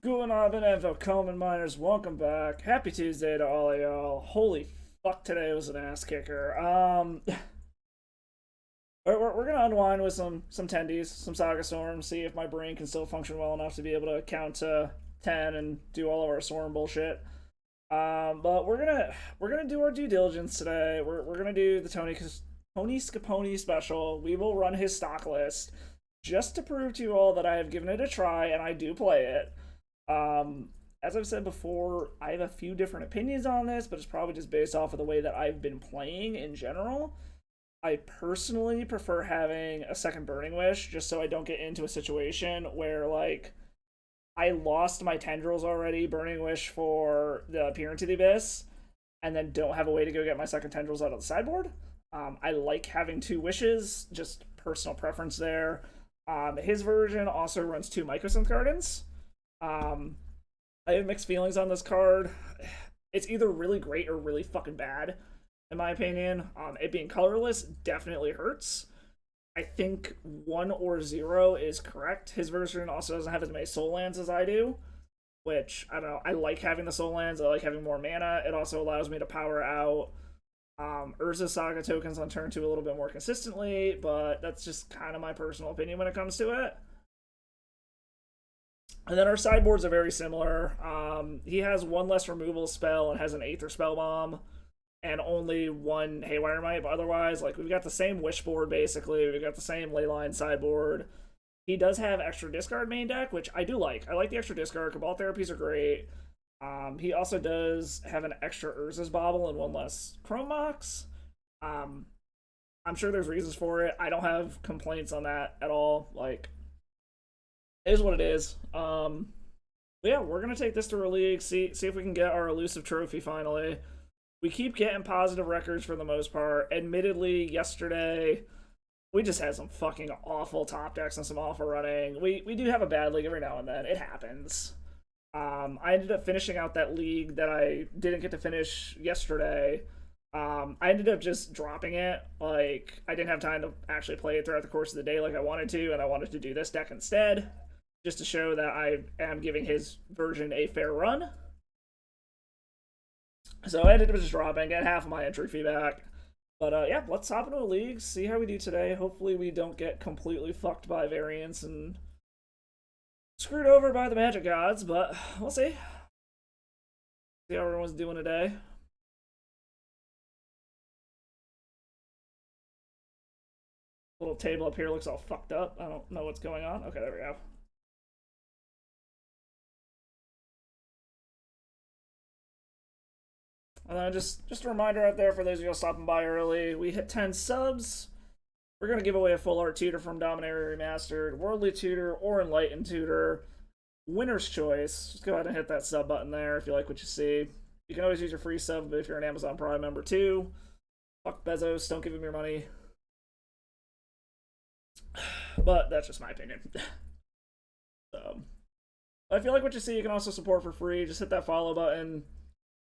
Going on and Velkommen miners, welcome back. Happy Tuesday to all of y'all. Holy fuck, today was an ass kicker. We're gonna unwind with some tendies, some Saga Storm, see if my brain can still function well enough to be able to count to 10 and do all of our Storm bullshit. But we're gonna do our due diligence today. We're gonna do the Tony Scapone special. We will run his stock list just to prove to you all that I have given it a try and I do play it. As I've said before, I have a few different opinions on this, but it's probably just based off of the way that I've been playing in general. I personally prefer having a second Burning Wish just so I don't get into a situation where, like, I lost my tendrils already, Burning Wish for the Peer into the Abyss, and then don't have a way to go get my second tendrils out of the sideboard. I like having two wishes, just personal preference there. His version also runs two Mycosynth Gardens. I have mixed feelings on this card. It's either really great or really fucking bad, in my opinion. It being colorless definitely hurts. I think 1 or 0 is correct. His version also doesn't have as many soul lands as I do, which, I don't know, I like having the soul lands, I like having more mana. It also allows me to power out Urza Saga tokens on turn 2 a little bit more consistently, but that's just kind of my personal opinion when it comes to it. And then our sideboards are very similar. He has one less removal spell and has an Aether Spell Bomb, and only one Haywire Might, but otherwise, like, we've got the same Wish board, basically. We've got the same Leyline sideboard. He does have extra discard main deck, which I do like. I like the extra discard. Cabal Therapies are great. He also does have an extra Urza's Bauble and one less Chrome Mox. I'm sure there's reasons for it. I don't have complaints on that at all. Like, it is what it is. Yeah, we're gonna take this to our league, see if we can get our elusive trophy finally. We keep getting positive records for the most part. Admittedly, yesterday we just had some fucking awful top decks and some awful running. We do have a bad league every now and then. It happens. I ended up finishing out that league that I didn't get to finish yesterday. I ended up just dropping it. Like, I didn't have time to actually play it throughout the course of the day like I wanted to, and I wanted to do this deck instead, just to show that I am giving his version a fair run. So I ended up just dropping, get half of my entry fee back. But yeah, let's hop into a league, see how we do today. Hopefully we don't get completely fucked by variance and screwed over by the magic gods, but we'll see. See how everyone's doing today. Little table up here looks all fucked up. I don't know what's going on. Okay, there we go. And then just a reminder out there for those of you stopping by early, we hit 10 subs. We're going to give away a full art tutor from Dominaria Remastered, Worldly Tutor, or Enlightened Tutor. Winner's choice. Just go ahead and hit that sub button there if you like what you see. You can always use your free sub if you're an Amazon Prime member too. Fuck Bezos, don't give him your money. But that's just my opinion. So, if you like what you see, you can also support for free. Just hit that follow button.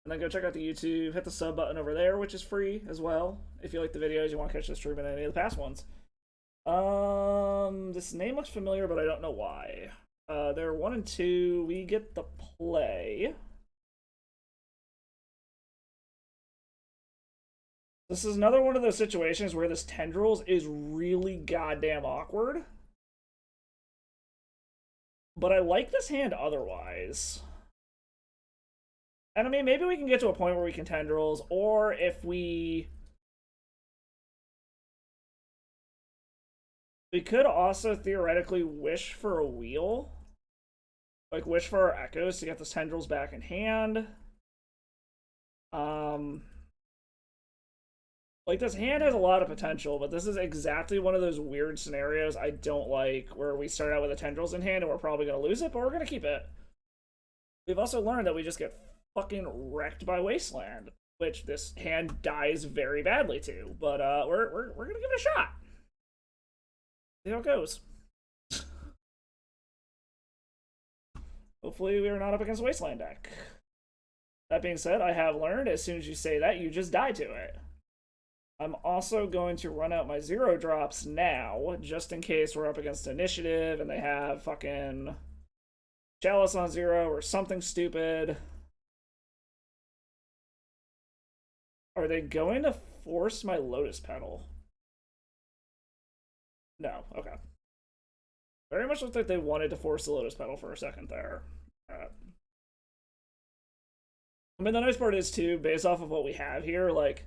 And then go check out the YouTube, hit the sub button over there, which is free as well. If you like the videos, you want to catch the stream in any of the past ones. This name looks familiar, but I don't know why. They're 1 and 2. We get the play. This is another one of those situations where this Tendrils is really goddamn awkward. But I like this hand otherwise. And I mean, maybe we can get to a point where we can Tendrils, or if we could also theoretically wish for a wheel. Like, wish for our Echoes to get the Tendrils back in hand. Like, this hand has a lot of potential, but this is exactly one of those weird scenarios I don't like, where we start out with the Tendrils in hand and we're probably going to lose it, but we're going to keep it. We've also learned that we just get fucking wrecked by Wasteland, which this hand dies very badly to. But we're gonna give it a shot. See how it goes. Hopefully we are not up against Wasteland deck. That being said, I have learned as soon as you say that, you just die to it. I'm also going to run out my 0 drops now, just in case we're up against Initiative and they have fucking Chalice on 0 or something stupid. Are they going to force my Lotus Petal? No, okay. Very much looked like they wanted to force the Lotus Petal for a second there. I mean, the nice part is, too, based off of what we have here, like,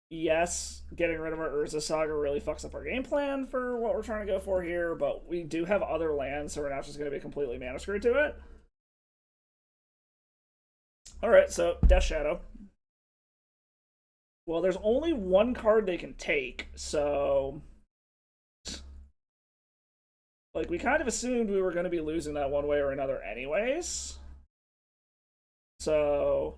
yes, getting rid of our Urza Saga really fucks up our game plan for what we're trying to go for here, but we do have other lands, so we're not just going to be completely mana screwed to it. Alright, so Death Shadow. Well, there's only one card they can take, so... Like, we kind of assumed we were going to be losing that one way or another anyways. So,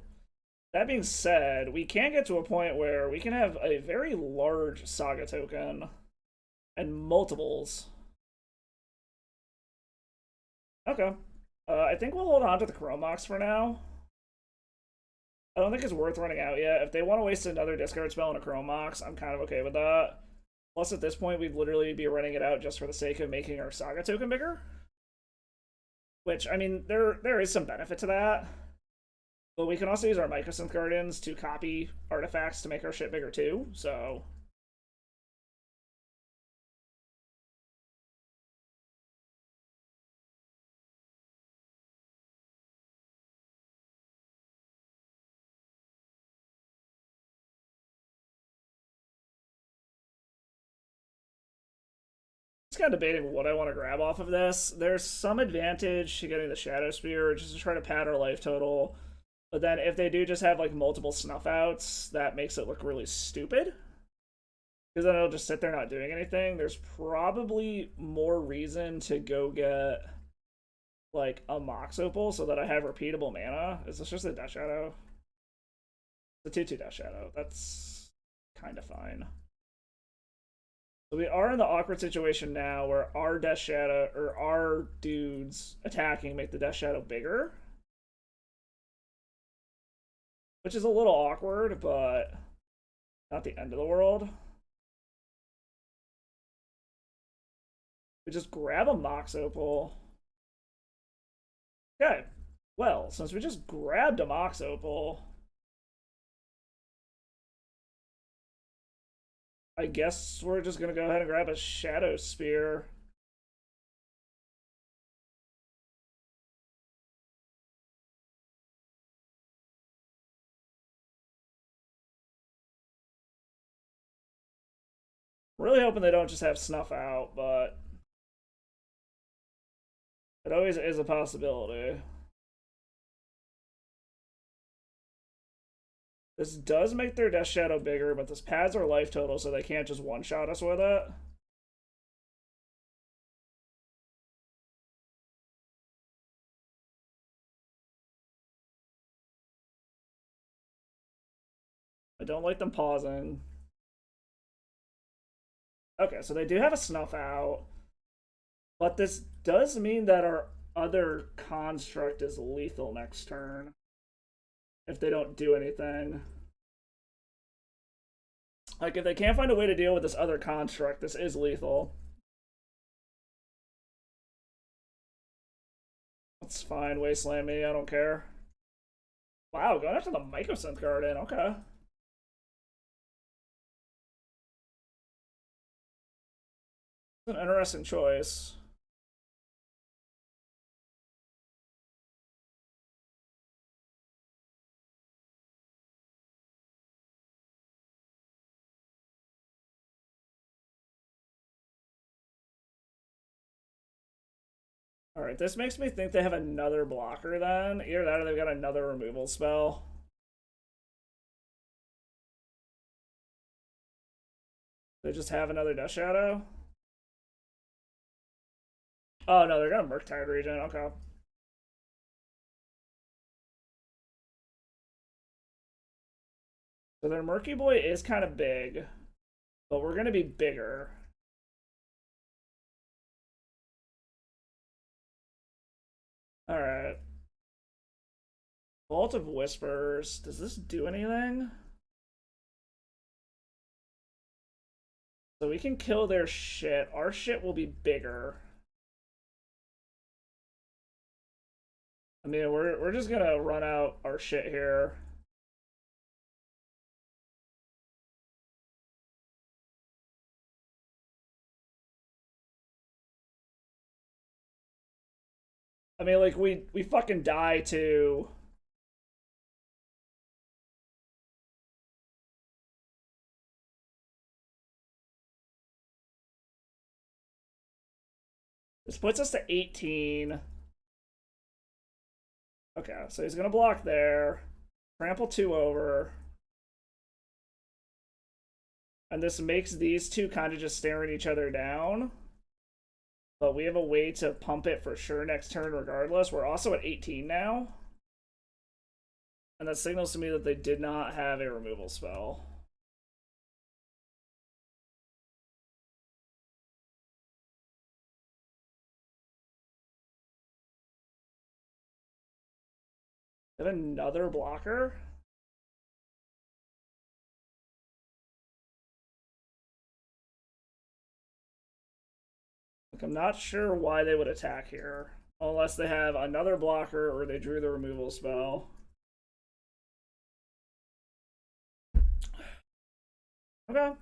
that being said, we can get to a point where we can have a very large Saga token and multiples. Okay. I think we'll hold on to the Chrome Mox for now. I don't think it's worth running out yet. If they want to waste another discard spell on a Chrome Mox, I'm kind of okay with that. Plus, at this point, we'd literally be running it out just for the sake of making our Saga token bigger. Which, I mean, there is some benefit to that. But we can also use our Mycosynth Guardians to copy artifacts to make our shit bigger too, so... Just kind of debating what I want to grab off of this. There's some advantage to getting the Shadow Spear just to try to pad our life total. But then if they do just have like multiple snuff outs, that makes it look really stupid. Because then it'll just sit there not doing anything. There's probably more reason to go get like a Mox Opal so that I have repeatable mana. Is this just a Death Shadow? The 2/2 Death Shadow. That's kind of fine. So we are in the awkward situation now where our Death Shadow, or our dudes attacking, make the Death Shadow bigger. Which is a little awkward, but not the end of the world. We just grab a Mox Opal. Okay, well, since we just grabbed a Mox Opal, I guess we're just gonna go ahead and grab a Shadow Spear. Really hoping they don't just have Snuff Out, but it always is a possibility. This does make their Death Shadow bigger, but this pads our life total so they can't just one-shot us with it. I don't like them pausing. Okay, so they do have a Snuff Out. But this does mean that our other construct is lethal next turn. If they don't do anything. Like, if they can't find a way to deal with this other construct, this is lethal. That's fine, Wasteland me, I don't care. Wow, going after the Mycosynth Guardian, okay. It's an interesting choice. Alright, this makes me think they have another blocker then. Either that or they've got another removal spell. They just have another Death Shadow? Oh no, they're gonna Murktide Regent, okay. So their Murky Boy is kind of big, but we're gonna be bigger. Alright. Vault of Whispers. Does this do anything? So we can kill their shit. Our shit will be bigger. I mean, we're just gonna run out our shit here. I mean, like we fucking die to. This puts us to 18. Okay, so he's gonna block there. Trample 2 over. And this makes these two kind of just staring each other down. But we have a way to pump it for sure next turn regardless. We're also at 18 now. And that signals to me that they did not have a removal spell. They have another blocker? Like, I'm not sure why they would attack here. Unless they have another blocker or they drew the removal spell. Okay.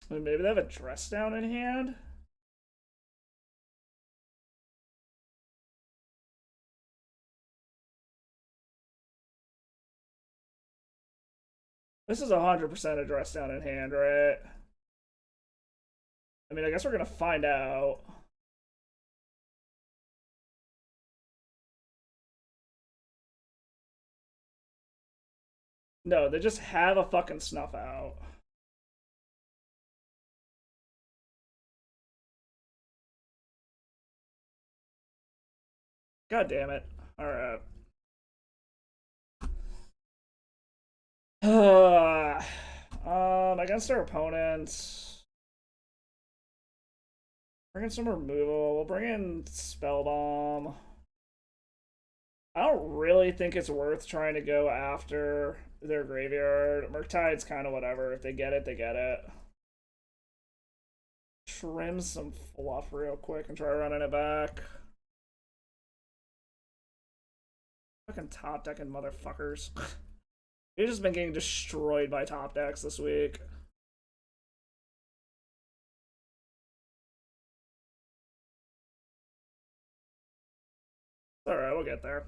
Maybe they have a dress down in hand? This is 100% a dress down in hand, right? I mean, I guess we're gonna find out. No, they just have a fucking snuff out. God damn it. Alright. Against our opponents. Bring in some removal. We'll bring in Spellbomb. I don't really think it's worth trying to go after their graveyard. Murktide's kind of whatever. If they get it, they get it. Trim some fluff real quick and try running it back. Fucking top decking motherfuckers. We've just been getting destroyed by top decks this week. Alright, we'll get there.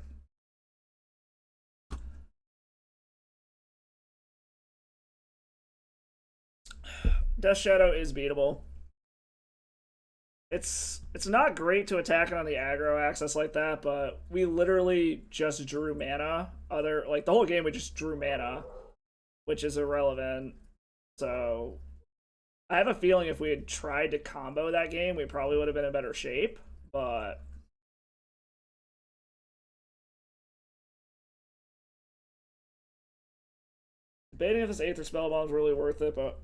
Death Shadow is beatable. It's not great to attack it on the aggro axis like that, but we literally just drew mana. Like the whole game we just drew mana, which is irrelevant. So I have a feeling if we had tried to combo that game, we probably would have been in better shape, but debating if this Aether Spellbomb is really worth it, but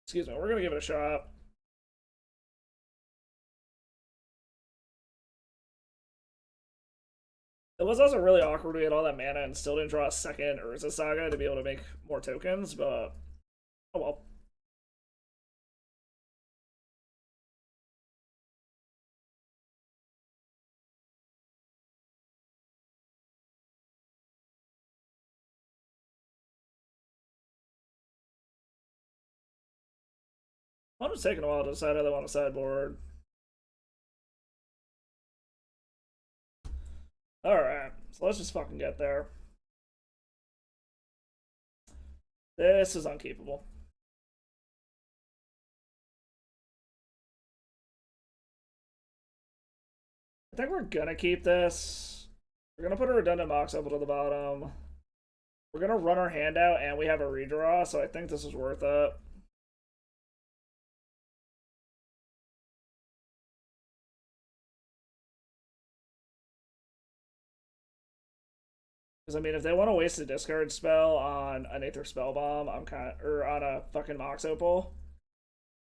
excuse me, we're gonna give it a shot. It was also really awkward we had all that mana and still didn't draw a second Urza Saga to be able to make more tokens, but oh well. I'm just taking a while to decide how they want to sideboard. Alright, so let's just fucking get there. This is unkeepable. I think we're gonna keep this. We're gonna put a redundant Mox up to the bottom. We're gonna run our hand out and we have a redraw, so I think this is worth it. Because I mean, if they want to waste a discard spell on an Aether Spellbomb, I'm kind of, or on a fucking Mox Opal,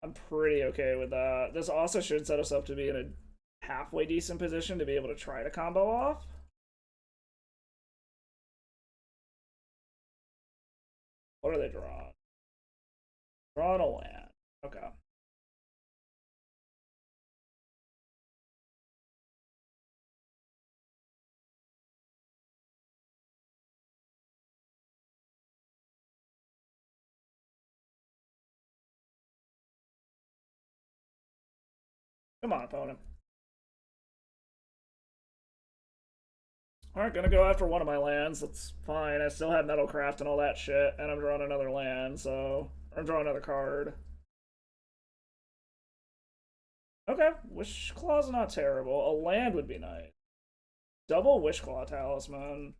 I'm pretty okay with that. This also should set us up to be in a halfway decent position to be able to try to combo off. What are they drawing? Drawing a land. Okay. Come on, opponent. Alright, gonna go after one of my lands. That's fine. I still have Metalcraft and all that shit, and I'm drawing another land, so I'm drawing another card. Okay, Wishclaw's not terrible. A land would be nice. Double Wishclaw Talisman.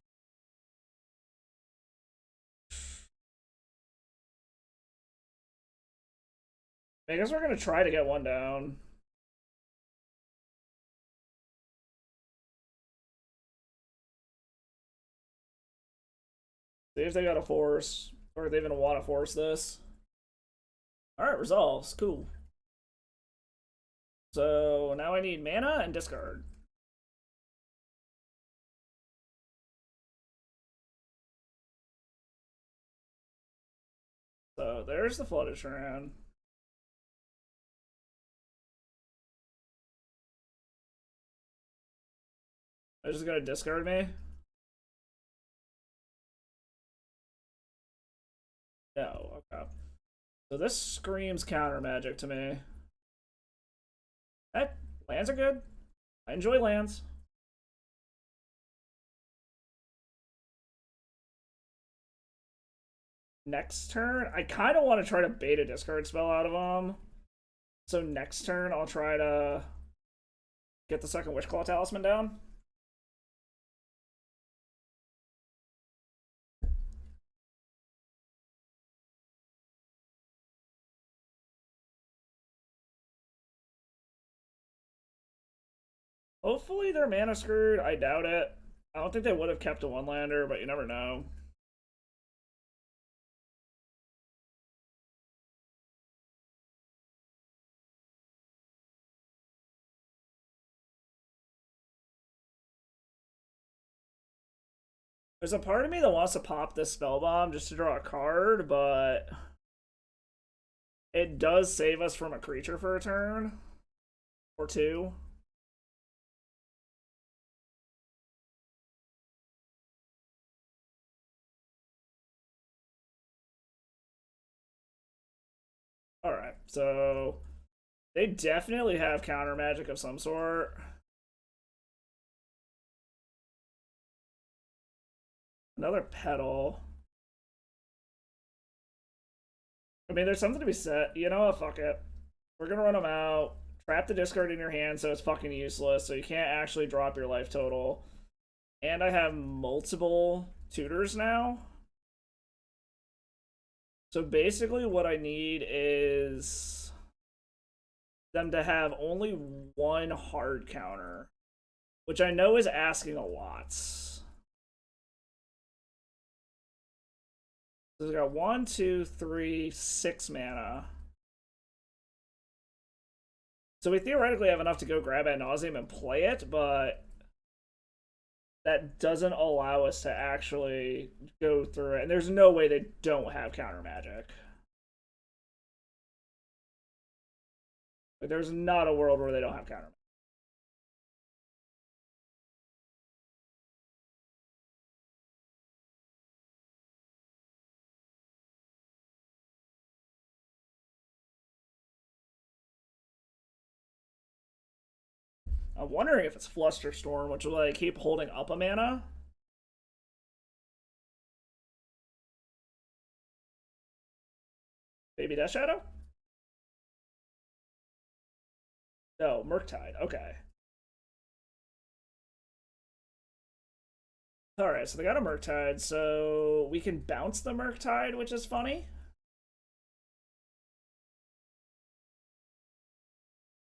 I guess we're gonna try to get one down. See if they got a force, or if they even want to force this. Alright, resolves. Cool. So now I need mana and discard. So there's the Flooded Strand. They're just gonna discard me? No, okay. So this screams counter magic to me. Hey, lands are good. I enjoy lands. Next turn, I kind of want to try to bait a discard spell out of them. So next turn, I'll try to get the second Wishclaw Talisman down. Hopefully they're mana screwed. I doubt it. I don't think they would have kept a one-lander, but you never know. There's a part of me that wants to pop this Spellbomb just to draw a card, but it does save us from a creature for a turn. Or two. Alright, so they definitely have counter magic of some sort. Another Petal. I mean, there's something to be said. You know what? Fuck it. We're gonna run them out. Trap the discard in your hand so it's fucking useless, so you can't actually drop your life total. And I have multiple tutors now. So basically what I need is them to have only one hard counter, which I know is asking a lot. So we got 1, 2, 3, 6 mana. So we theoretically have enough to go grab Ad Nauseam and play it, but that doesn't allow us to actually go through it. And there's no way they don't have counter magic. Like, there's not a world where they don't have counter magic. I'm wondering if it's Flusterstorm, which will like keep holding up a mana. Baby Death Shadow? No, Murktide. Okay. Alright, so they got a Murktide, so we can bounce the Murktide, which is funny.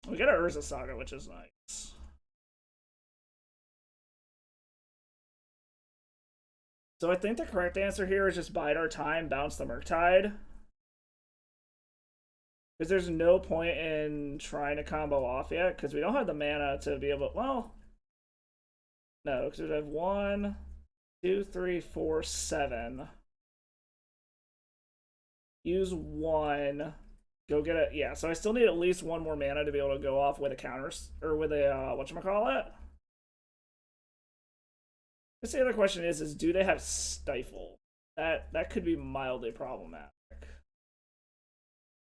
We got a Urza Saga, which is nice. So I think the correct answer here is just bide our time, bounce the Murktide. Because there's no point in trying to combo off yet, because we don't have the mana to be able to, well, no, because we have 1, 2, 3, 4, 7. use one. Go get it. Yeah, so I still need at least one more mana to be able to go off with a counter or with a whatchamacallit. I guess the other question is do they have Stifle? That could be mildly problematic.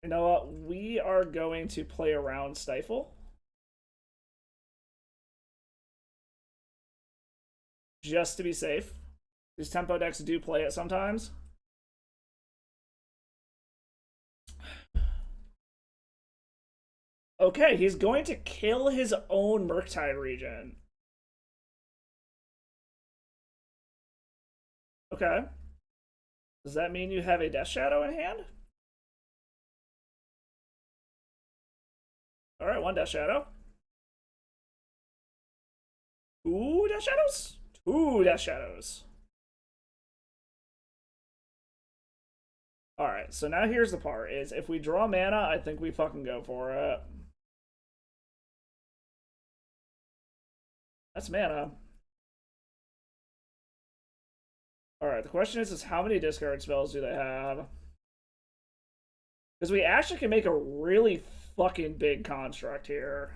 You know what? We are going to play around Stifle. Just to be safe. These tempo decks do play it sometimes. Okay, he's going to kill his own Murktide Regent. Okay. Does that mean you have a Death Shadow in hand? Alright, one Death Shadow. Two Death Shadows? Two Death Shadows. Alright, so now here's the part, is if we draw mana, I think we fucking go for it. That's mana. Alright, the question is how many discard spells do they have? Because we actually can make a really fucking big construct here.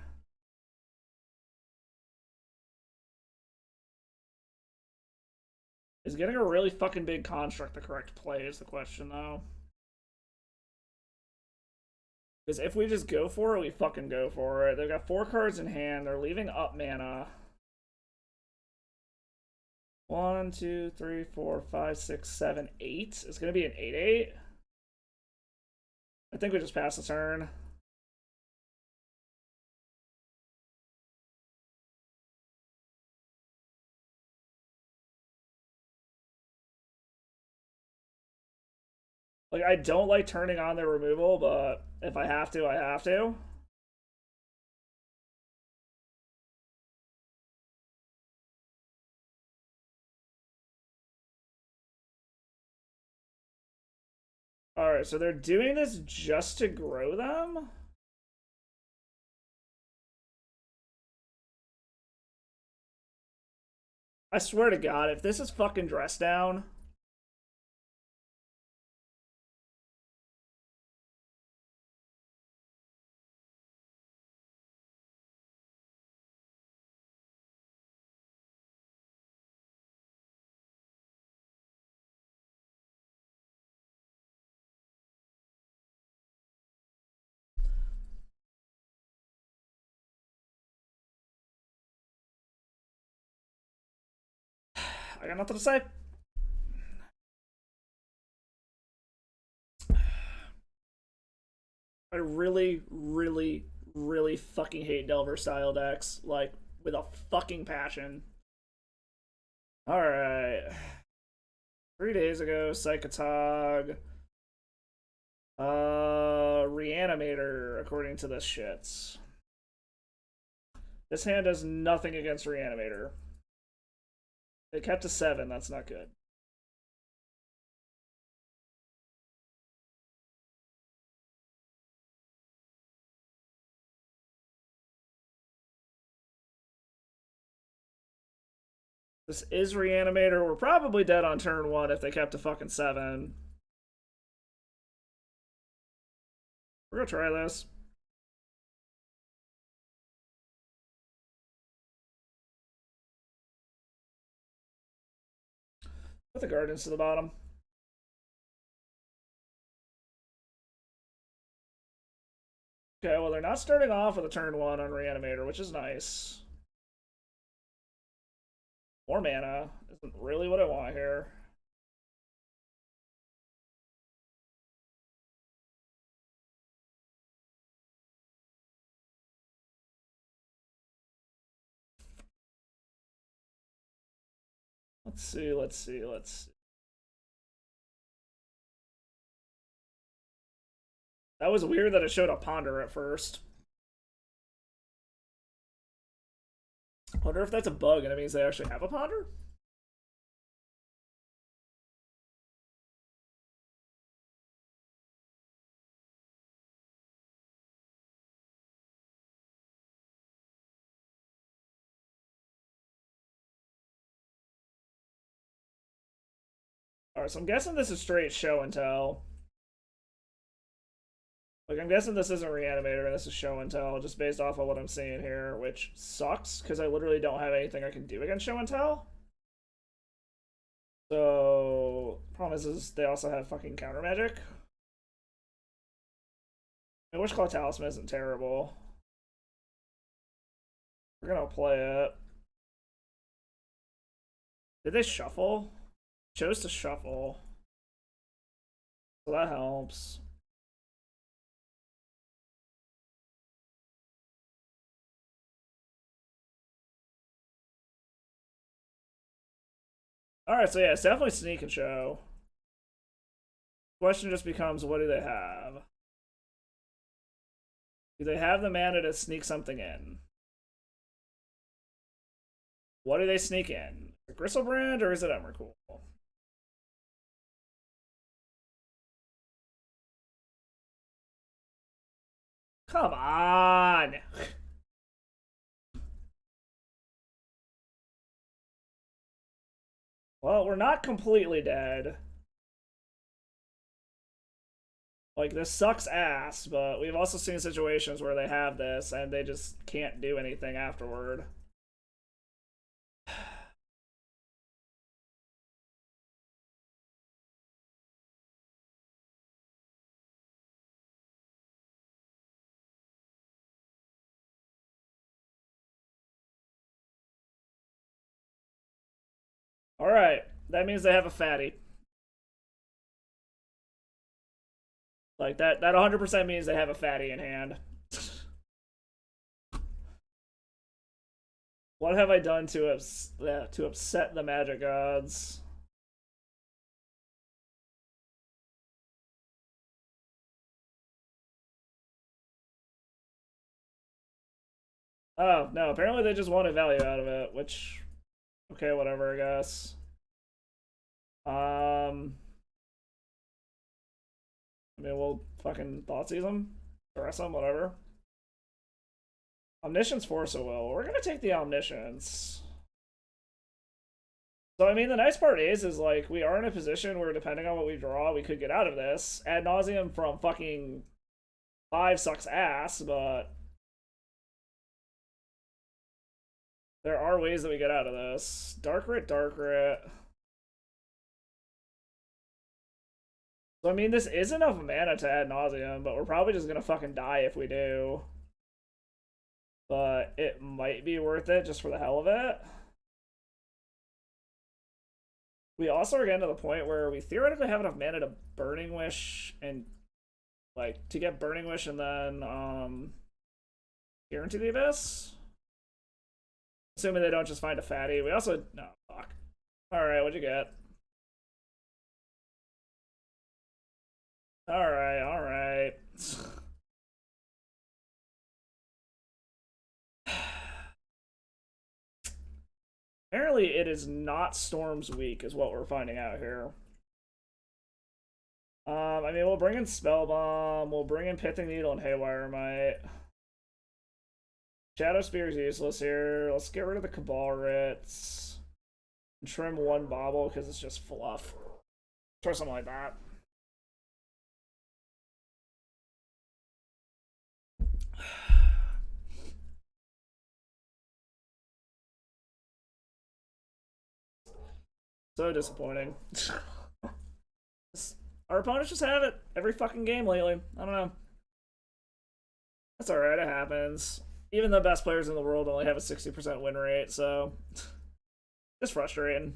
Is getting a really fucking big construct the correct play is the question, though. Because if we just go for it, we fucking go for it. They've got 4 cards in hand. They're leaving up mana. 1, 2, 3, 4, 5, 6, 7, 8. It's going to be an 8/8. I think we just pass the turn. Like, I don't like turning on their removal, but if I have to, I have to. Alright, so they're doing this just to grow them? I swear to God, if this is fucking dress down. I got nothing to say. I really, really, really fucking hate Delver style decks. Like, with a fucking passion. Alright. 3 days ago, Psychotog. Reanimator, according to this shits. This hand does nothing against Reanimator. It kept to 7, that's not good. This is Reanimator. We're probably dead on turn 1 if they kept to fucking 7. We're gonna try this. Put the Gardens to the bottom. Okay, well, they're not starting off with a turn 1 on Reanimator, which is nice. More mana isn't really what I want here. Let's see, let's see, let's see. That was weird that it showed a Ponder at first. I wonder if that's a bug and it means they actually have a Ponder? Alright, so I'm guessing this is straight show and tell. Like, I'm guessing this isn't reanimator and this is show and tell, just based off of what I'm seeing here, which sucks, because I literally don't have anything I can do against show and tell. So, problem is they also have fucking counter magic. I wish Claw Talisman isn't terrible. We're gonna play it. Did they shuffle? Chose to shuffle. So that helps. Alright, so yeah, it's definitely sneak and show. Question just becomes, what do they have? Do they have the mana to sneak something in? What do they sneak in? A Gristlebrand or is it Emrakul? Come on! Well, we're not completely dead. Like, this sucks ass, but we've also seen situations where they have this and they just can't do anything afterward. Alright, that means they have a fatty. Like, that 100% means they have a fatty in hand. What have I done to upset the magic gods? Oh, no, apparently they just wanted value out of it, which... Okay, whatever, I guess. I mean, we'll fucking Thoughtseize them. Arrest them, whatever. Omniscience Force of Will. We're gonna take the Omniscience. So, I mean, the nice part is like, we are in a position where, depending on what we draw, we could get out of this. Ad nauseum from fucking 5 sucks ass, but... there are ways that we get out of this. Dark Writ, Dark Writ. So, I mean, this is enough mana to ad nauseum, but we're probably just gonna fucking die if we do. But it might be worth it just for the hell of it. We also are getting to the point where we theoretically have enough mana to Burning Wish and, like, to get Burning Wish and then, Guarantee the Abyss? Assuming they don't just find a fatty. We also... no, fuck. Alright, what'd you get? Alright, alright. Apparently it is not Storm's weak, is what we're finding out here. I mean, we'll bring in Spellbomb, we'll bring in Pithing Needle and Haywire Might. Shadow Spear is useless here. Let's get rid of the Cabal Writs. And trim one Bauble, because it's just fluff. Try something like that. So disappointing. Our opponents just have it every fucking game lately. I don't know. That's alright, it happens. Even the best players in the world only have a 60% win rate, so it's frustrating.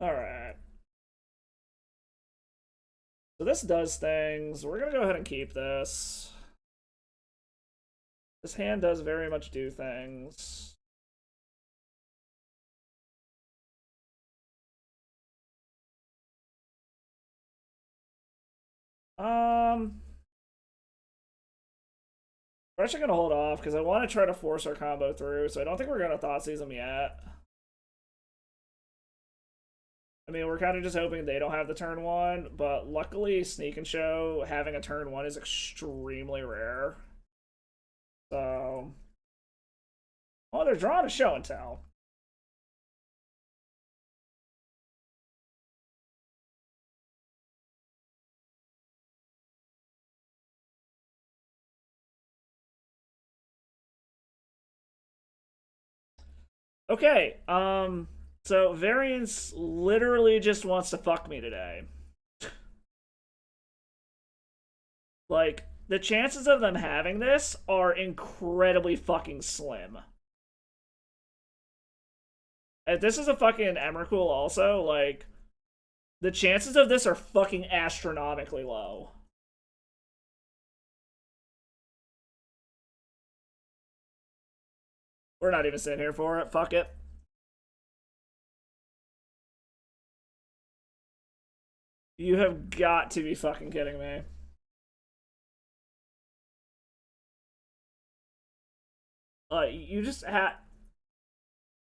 Alright. So this does things. We're gonna go ahead and keep this. This hand does very much do things. We're actually gonna hold off because I want to try to force our combo through, so I don't think we're gonna Thoughtseize them yet. I mean, we're kind of just hoping they don't have the turn 1, but luckily Sneak and Show having a turn 1 is extremely rare. So... oh, they're drawing a Show and Tell. Okay, so variance literally just wants to fuck me today. Like, the chances of them having this are incredibly fucking slim. If this is a fucking Emrakul also, like, the chances of this are fucking astronomically low. We're not even sitting here for it. Fuck it. You have got to be fucking kidding me. You just had.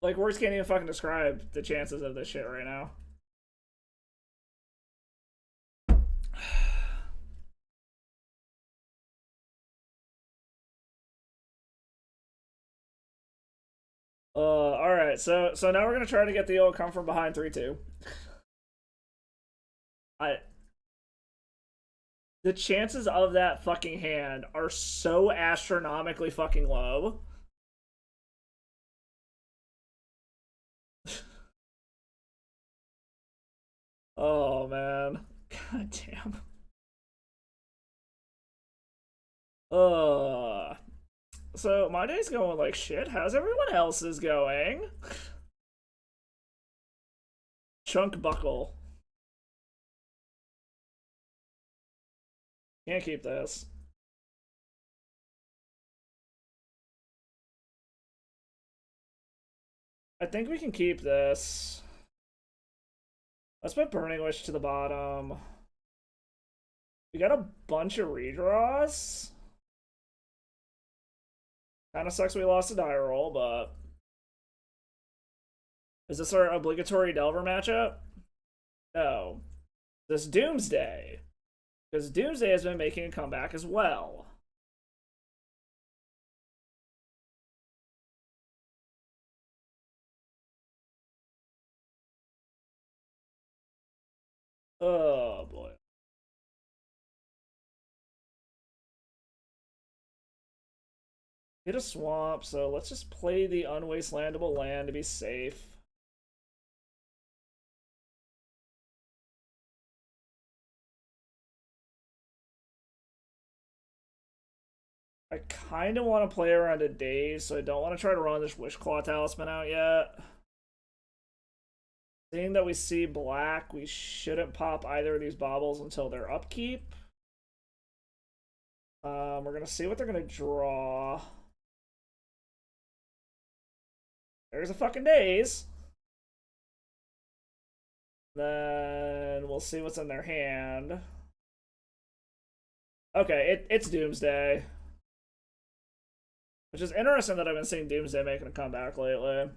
Like, words can't even fucking describe the chances of this shit right now. Alright, so now we're gonna try to get the old come from behind 3-2. I the chances of that fucking hand are so astronomically fucking low. Oh man. God damn. Uh so my day's going like shit. How's everyone else's going? Chunk buckle. Can't keep this. I think we can keep this. Let's put Burning Wish to the bottom. We got a bunch of redraws. Kind of sucks we lost a die roll, but is this our obligatory Delver matchup? No. This Doomsday. Because Doomsday has been making a comeback as well. Oh boy. Hit a swamp, so let's just play the unwastelandable land to be safe. I kind of want to play around a daze, so I don't want to try to run this Wishclaw Talisman out yet. Seeing that we see black, we shouldn't pop either of these baubles until their upkeep. We're gonna see what they're gonna draw. There's a fucking daze. Then we'll see what's in their hand. Okay, it's Doomsday. Which is interesting that I've been seeing Doomsday making a comeback lately.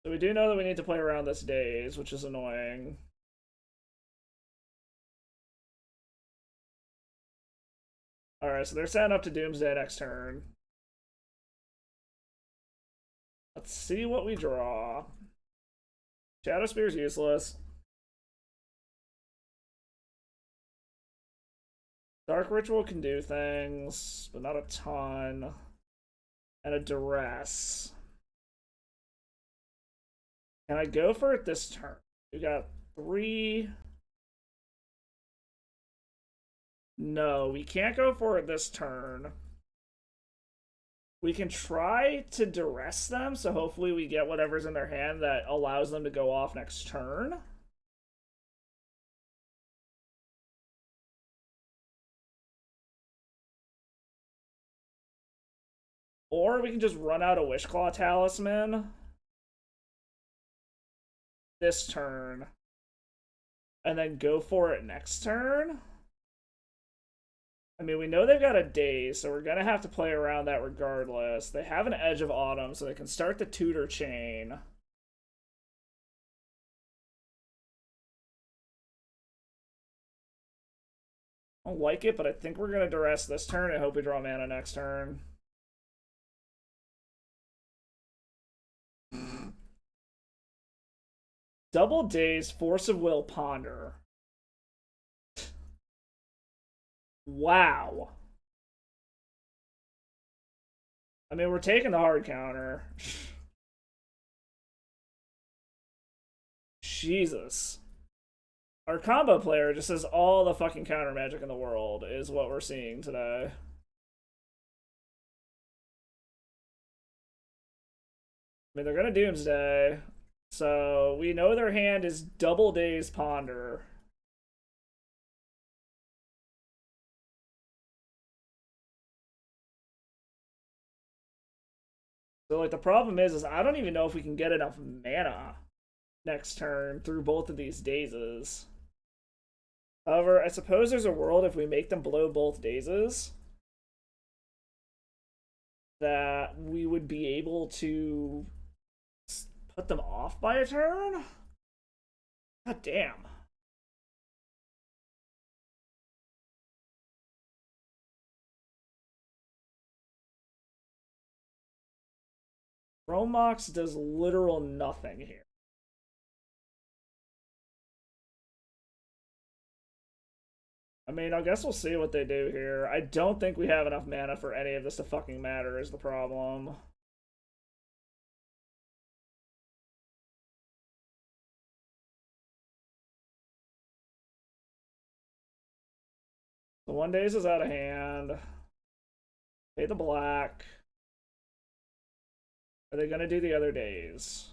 So we do know that we need to play around this daze, which is annoying. Alright, so they're setting up to Doomsday next turn. Let's see what we draw. Shadow Spear's useless. Dark Ritual can do things, but not a ton. And a Duress. Can I go for it this turn? We got 3. No, we can't go for it this turn. We can try to duress them, so hopefully we get whatever's in their hand that allows them to go off next turn. Or we can just run out a Wishclaw Talisman this turn and then go for it next turn. I mean, we know they've got a daze, so we're going to have to play around that regardless. They have an Edge of Autumn, so they can start the Tutor Chain. I don't like it, but I think we're going to duress this turn and hope we draw mana next turn. Double Daze, Force of Will, Ponder. Wow. I mean, we're taking the hard counter. Jesus. Our combo player just has all the fucking counter magic in the world, is what we're seeing today. I mean, they're gonna Doomsday. So we know their hand is Double Daze Ponder. So like the problem is I don't even know if we can get enough mana next turn through both of these dazes. However, I suppose there's a world if we make them blow both dazes that we would be able to put them off by a turn? God damn. Romox does literal nothing here. I mean, I guess we'll see what they do here. I don't think we have enough mana for any of this to fucking matter is the problem. The one daze is out of hand. Pay the black. Are they gonna do the other days?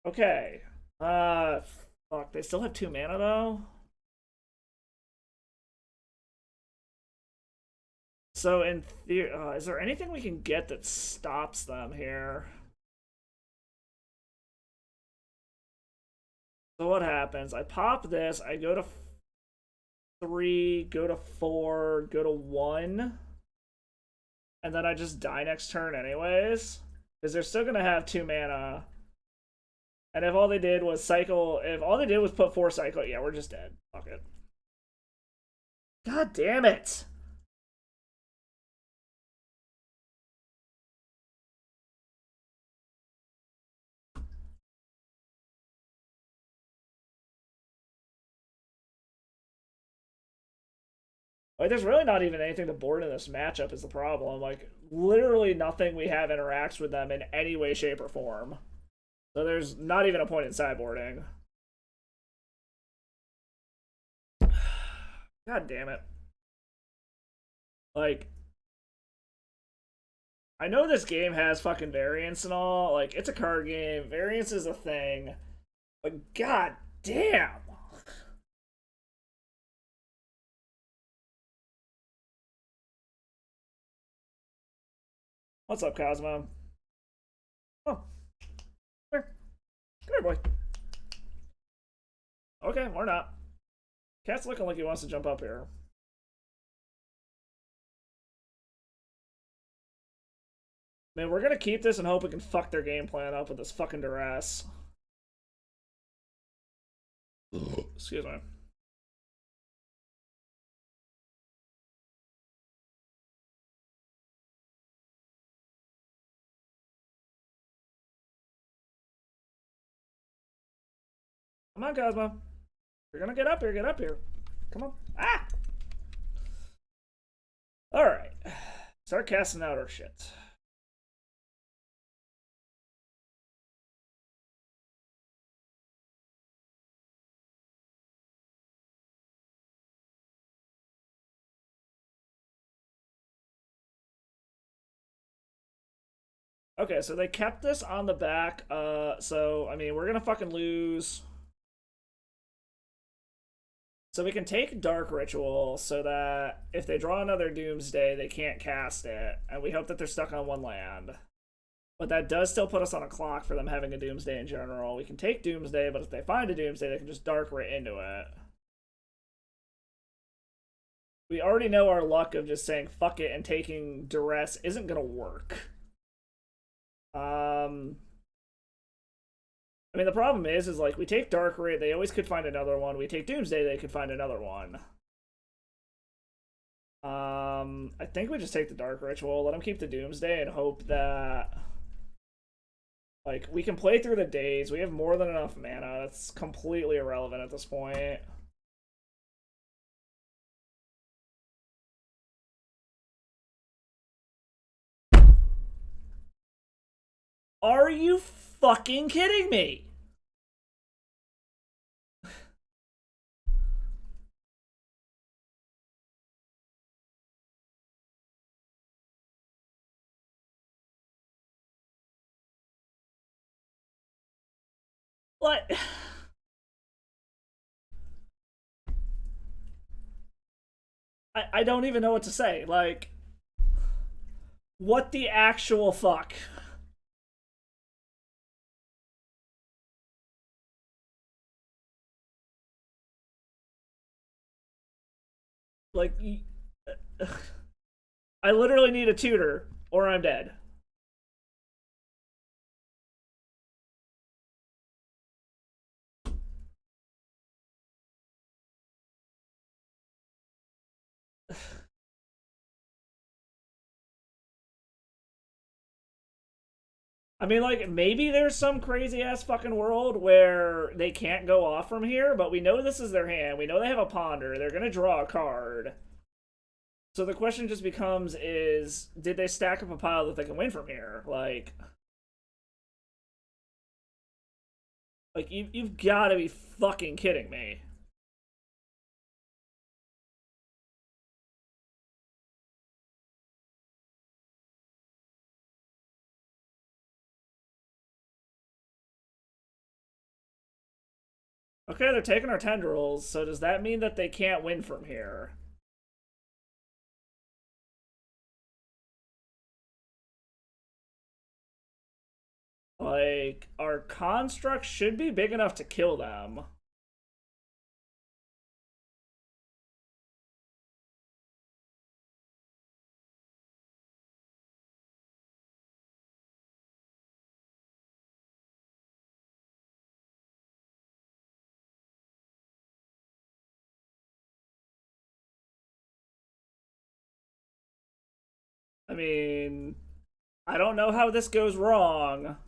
Okay. Fuck, they still have 2 mana though? So in theory, is there anything we can get that stops them here? So what happens? I pop this, I go to 3, go to 4, go to 1. And then I just die next turn anyways. Because they're still gonna have 2 mana. And if all they did was cycle, if all they did was put 4 cycle, yeah, we're just dead. Fuck it. God damn it! Like, there's really not even anything to board in this matchup is the problem. Like, literally nothing we have interacts with them in any way, shape, or form. So there's not even a point in sideboarding. God damn it. Like, I know this game has fucking variance and all. Like, it's a card game. Variance is a thing. But god damn! What's up, Cosmo? Oh. Come here. Come here, boy. Okay, or not. Cat's looking like he wants to jump up here. Man, we're gonna keep this and hope we can fuck their game plan up with this fucking duress. Excuse me. Come on, Cosmo. You're gonna get up here, get up here. Come on. Ah! Alright. Start casting out our shit. Okay, so they kept this on the back. So, I mean, we're gonna fucking lose. So we can take Dark Ritual so that if they draw another Doomsday, they can't cast it. And we hope that they're stuck on 1 land. But that does still put us on a clock for them having a Doomsday in general. We can take Doomsday, but if they find a Doomsday, they can just Dark right into it. We already know our luck of just saying fuck it and taking Duress isn't gonna work. I mean, the problem is like, we take Dark Ray, they always could find another one. We take Doomsday, they could find another one. I think we just take the Dark Ritual, let them keep the Doomsday, and hope that Like, we can play through the days. We have more than enough mana. That's completely irrelevant at this point. Are you fucking kidding me? What? I don't even know what to say. Like, what the actual fuck? Like, I literally need a tutor or I'm dead. I mean, like, maybe there's some crazy ass fucking world where they can't go off from here, but we know this is their hand. We know they have a ponder. They're gonna draw a card. So the question just becomes: is did they stack up a pile that they can win from here? Like you've got to be fucking kidding me. Okay, they're taking our tendrils. So does that mean that they can't win from here? Like, our construct should be big enough to kill them. I mean, I don't know how this goes wrong.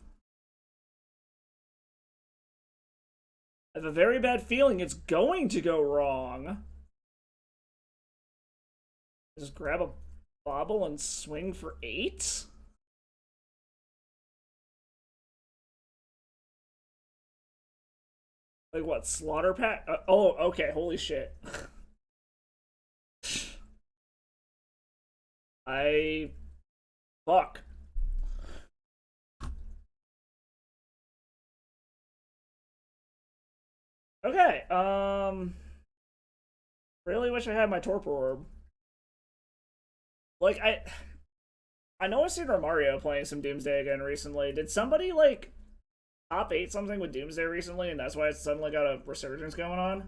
I have a very bad feeling it's going to go wrong. Just grab a bobble and swing for 8? Like what, slaughter pack? Oh, okay, holy shit. I... Fuck. Okay, really wish I had my torpor orb. Like, I know I've seen Romario playing some Doomsday again recently. Did somebody, like, top 8 something with Doomsday recently, and that's why it's suddenly got a resurgence going on?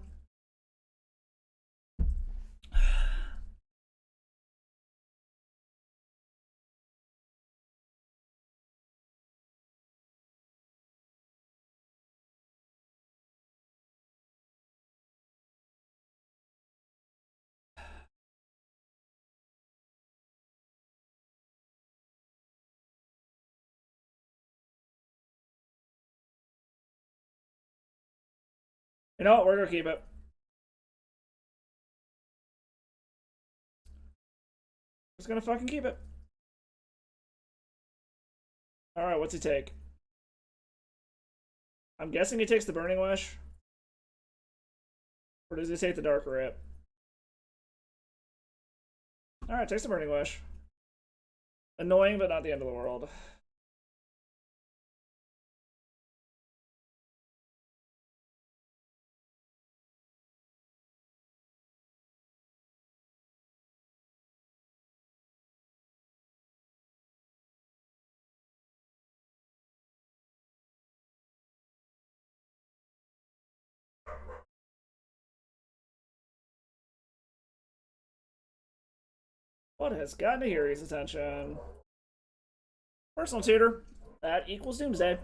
You know what? We're gonna keep it. Just gonna fucking keep it. Alright, what's he take? I'm guessing he takes the Burning Wish. Or does he take the Dark Rip? Alright, takes the Burning Wish. Annoying, but not the end of the world. What has gotten to Hiri's attention? Personal tutor. That equals Doomsday.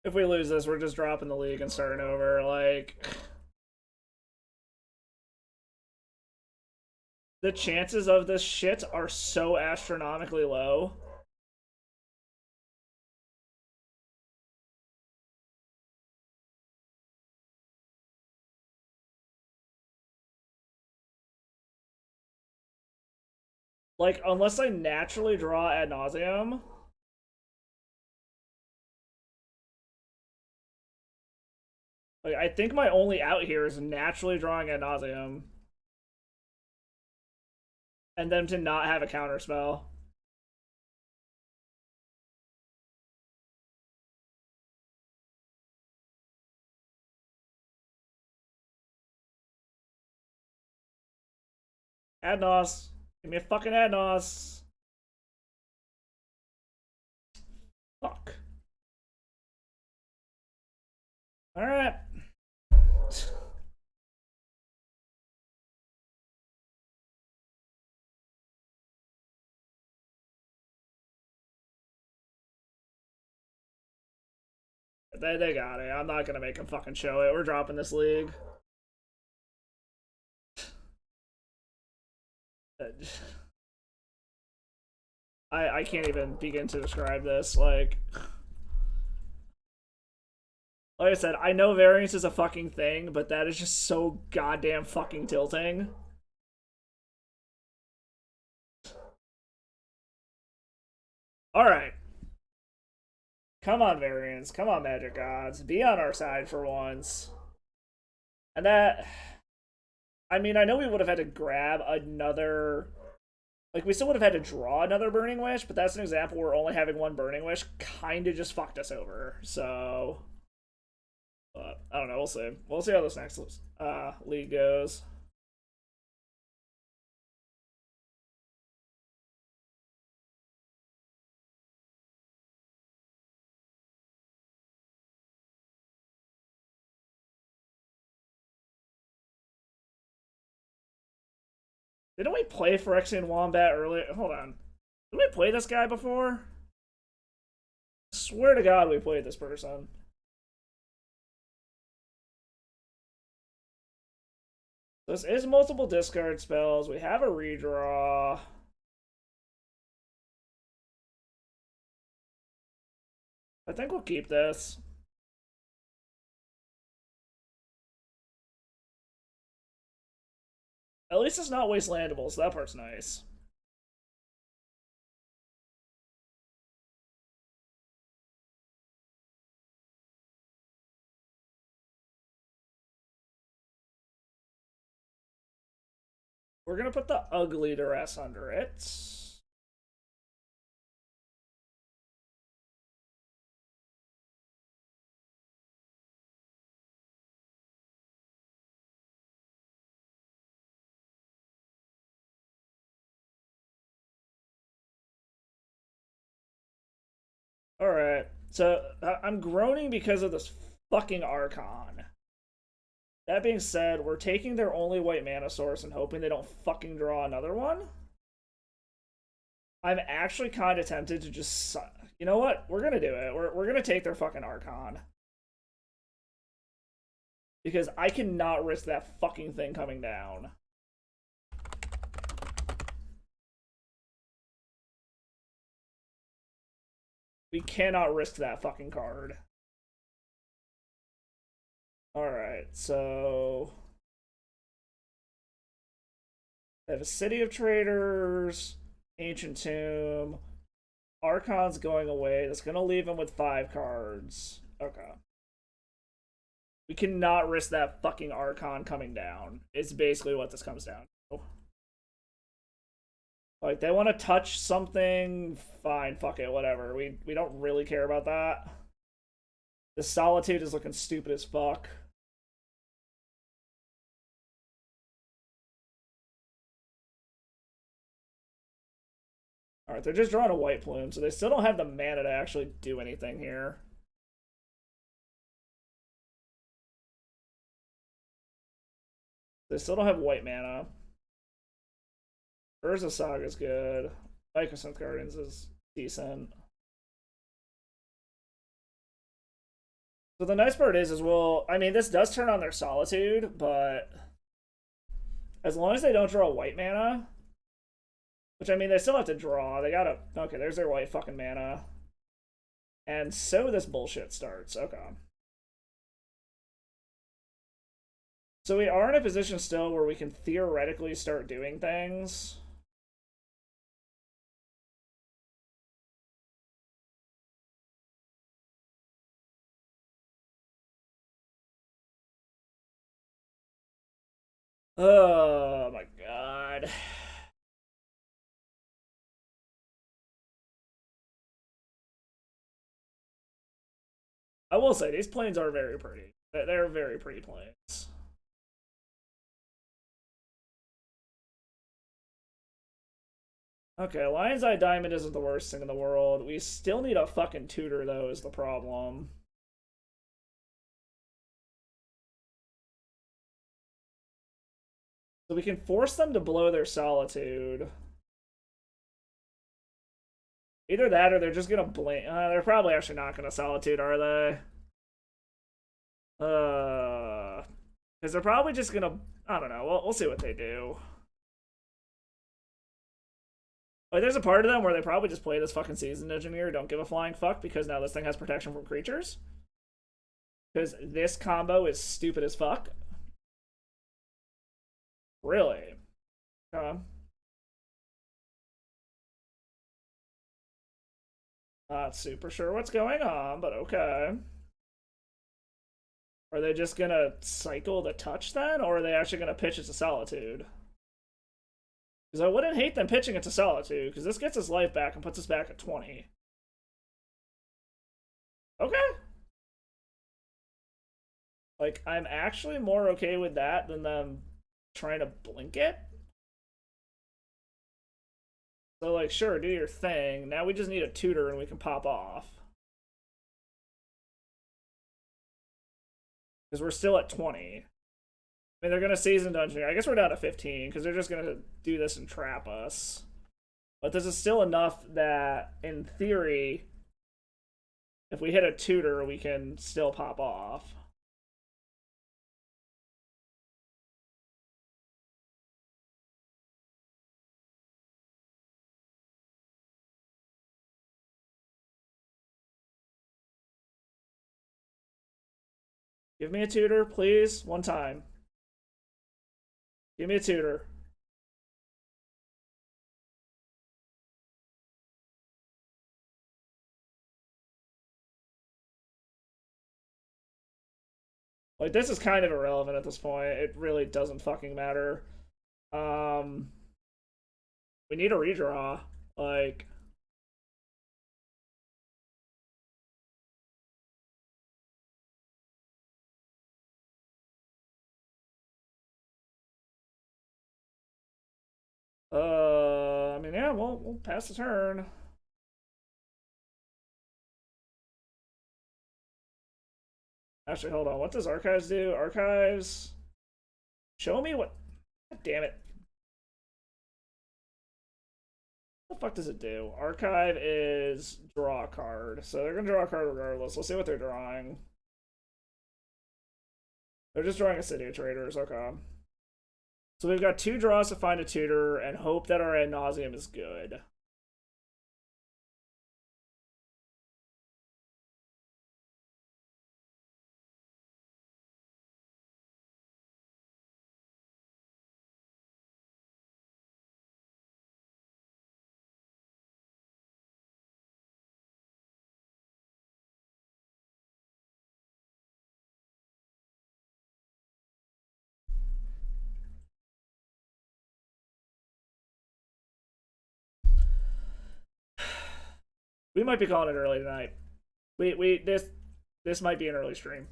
If we lose this, we're just dropping the league and starting over. Like, the chances of this shit are so astronomically low. Like, unless I naturally draw ad nauseum. Like, I think my only out here is naturally drawing ad nauseum. And then to not have a counterspell. Adnos. Give me a fucking Adnos. Fuck. Alright. They got it. I'm not gonna make them fucking show it. We're dropping this league. I can't even begin to describe this. Like I said, I know variance is a fucking thing, but that is just so goddamn fucking tilting. Alright. Come on, variance. Come on, magic gods. Be on our side for once. And that... I mean, I know we would have had to grab another... Like, we still would have had to draw another Burning Wish, but that's an example where only having one Burning Wish kind of just fucked us over. So... But, I don't know. We'll see. We'll see how this next league goes. Didn't we play Phyrexian Wombat earlier? Hold on. Did we play this guy before? I swear to God we played this person. This is multiple discard spells. We have a redraw. I think we'll keep this. At least it's not wastelandable, so that part's nice. We're gonna put the ugly duress under it. Alright, so I'm groaning because of this fucking Archon. That being said, we're taking their only white mana source and hoping they don't fucking draw another one. I'm actually kind of tempted to just... You know what? We're gonna do it. We're gonna take their fucking Archon. Because I cannot risk that fucking thing coming down. We cannot risk that fucking card. Alright, so... They have a City of Traders, Ancient Tomb, Archon's going away. That's going to leave him with 5 cards. Okay. We cannot risk that fucking Archon coming down. It's basically what this comes down to. Like, they want to touch something, fine, fuck it, whatever. We don't really care about that. The Solitude is looking stupid as fuck. Alright, they're just drawing a white plume, so they still don't have the mana to actually do anything here. They still don't have white mana. Urza Saga's good. Mycosynth Guardians is decent. So the nice part is we'll. I mean, this does turn on their Solitude, but as long as they don't draw white mana, which I mean they still have to draw. They gotta. Okay, there's their white fucking mana. And so this bullshit starts. Okay. So we are in a position still where we can theoretically start doing things. Oh my god. I will say, these planes are very pretty. They're very pretty planes. Okay, Lion's Eye Diamond isn't the worst thing in the world. We still need a fucking tutor, though, is the problem. So we can force them to blow their Solitude. Either that or they're just gonna blink. They're probably actually not gonna Solitude, are they? Because they're probably just gonna. I don't know. We'll see what they do. Like, there's a part of them where they probably just play this fucking Seasoned Engineer, don't give a flying fuck, because now this thing has protection from creatures. Because this combo is stupid as fuck. Really? Not super sure what's going on, but okay. Are they just gonna cycle the touch then, or are they actually gonna pitch it to Solitude? Because I wouldn't hate them pitching it to Solitude, because this gets his life back and puts us back at 20. Okay. Like, I'm actually more okay with that than them trying to blink it. So, like, sure, do your thing. Now we just need a tutor and we can pop off. Because we're still at 20. I mean, they're going to Seasoned Engineer. I guess we're down to 15 because they're just going to do this and trap us. But this is still enough that, in theory, if we hit a tutor, we can still pop off. Give me a tutor, please. One time. Give me a tutor. Like, this is kind of irrelevant at this point. It really doesn't fucking matter. We need a redraw. Like, I mean, yeah, we'll pass the turn. Actually, hold on. What does Archives do? Archives. Show me what. God damn it. What the fuck does it do? Archive is draw a card. So they're going to draw a card regardless. We'll see what they're drawing. They're just drawing a City of Traders. Okay. So we've got 2 draws to find a tutor and hope that our ad nauseum is good. We might be calling it early tonight. This might be an early stream.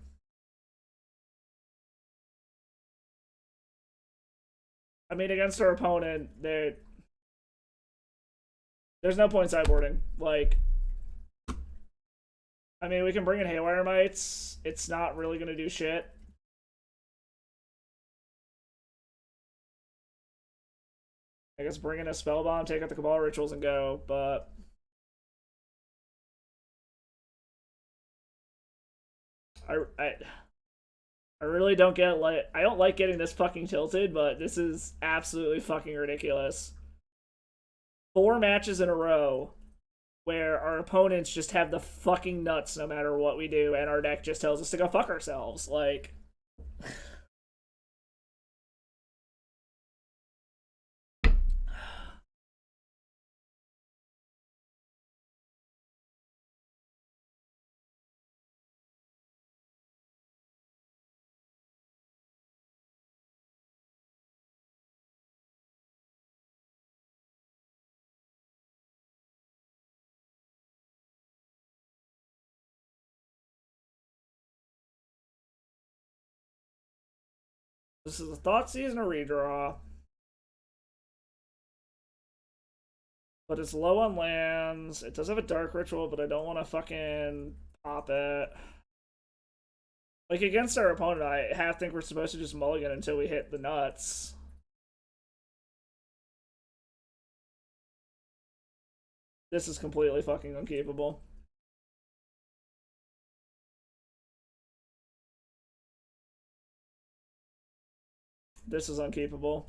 I mean, against our opponent, there's no point sideboarding. Like, I mean, we can bring in Haywire Mites. It's not really gonna do shit. I guess bring in a Spellbomb, take out the Cabal Rituals, and go, but... I really don't get like I don't like getting this fucking tilted, but this is absolutely fucking ridiculous. 4 matches in a row where our opponents just have the fucking nuts no matter what we do, and our deck just tells us to go fuck ourselves. Like, this is a Thoughtseize and a redraw. But it's low on lands. It does have a Dark Ritual, but I don't want to fucking pop it. Like, against our opponent, I half think we're supposed to just mulligan until we hit the nuts. This is completely fucking unkeepable. This is unkeepable.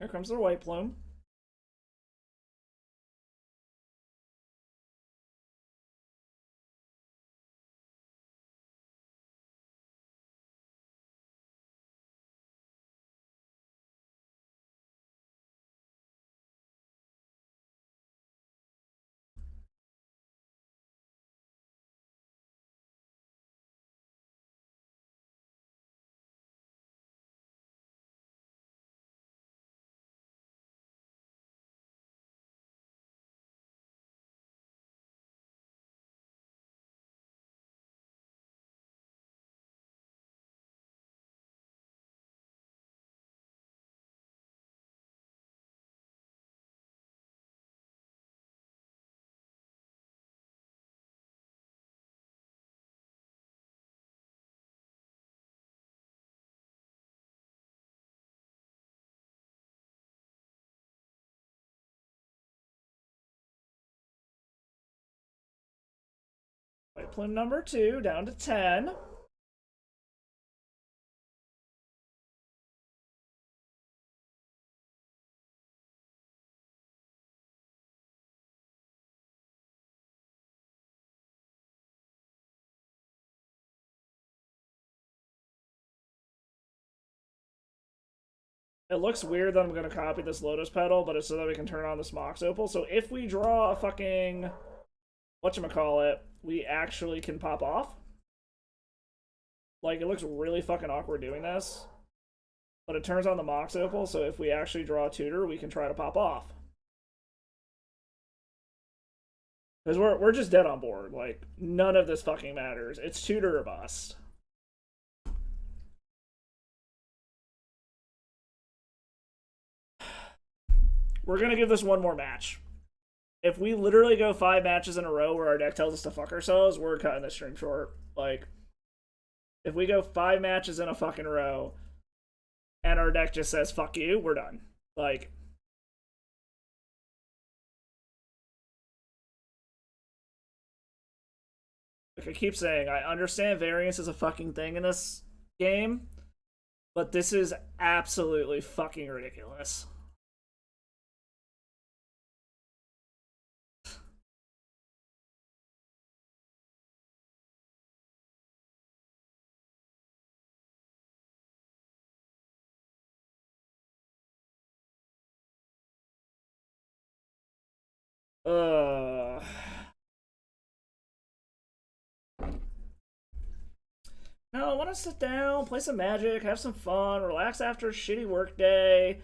Here comes their White Plume. White Plume number 2 down to 10. It looks weird that I'm going to copy this Lotus Petal, but it's so that we can turn on this Mox Opal. So if we draw a fucking whatchamacallit, we actually can pop off. Like, it looks really fucking awkward doing this. But it turns on the Mox Opal, so if we actually draw a tutor, we can try to pop off. Because we're just dead on board. Like, none of this fucking matters. It's tutor or bust. We're gonna give this one more match. if we literally go 5 matches in a row where our deck tells us to fuck ourselves, we're cutting this stream short. Like, if we go 5 matches in a fucking row and our deck just says fuck you, we're done. Like, I keep saying, I understand variance is a fucking thing in this game, but this is absolutely fucking ridiculous. Uh. No, I want to sit down, play some Magic, have some fun, relax after a shitty work day.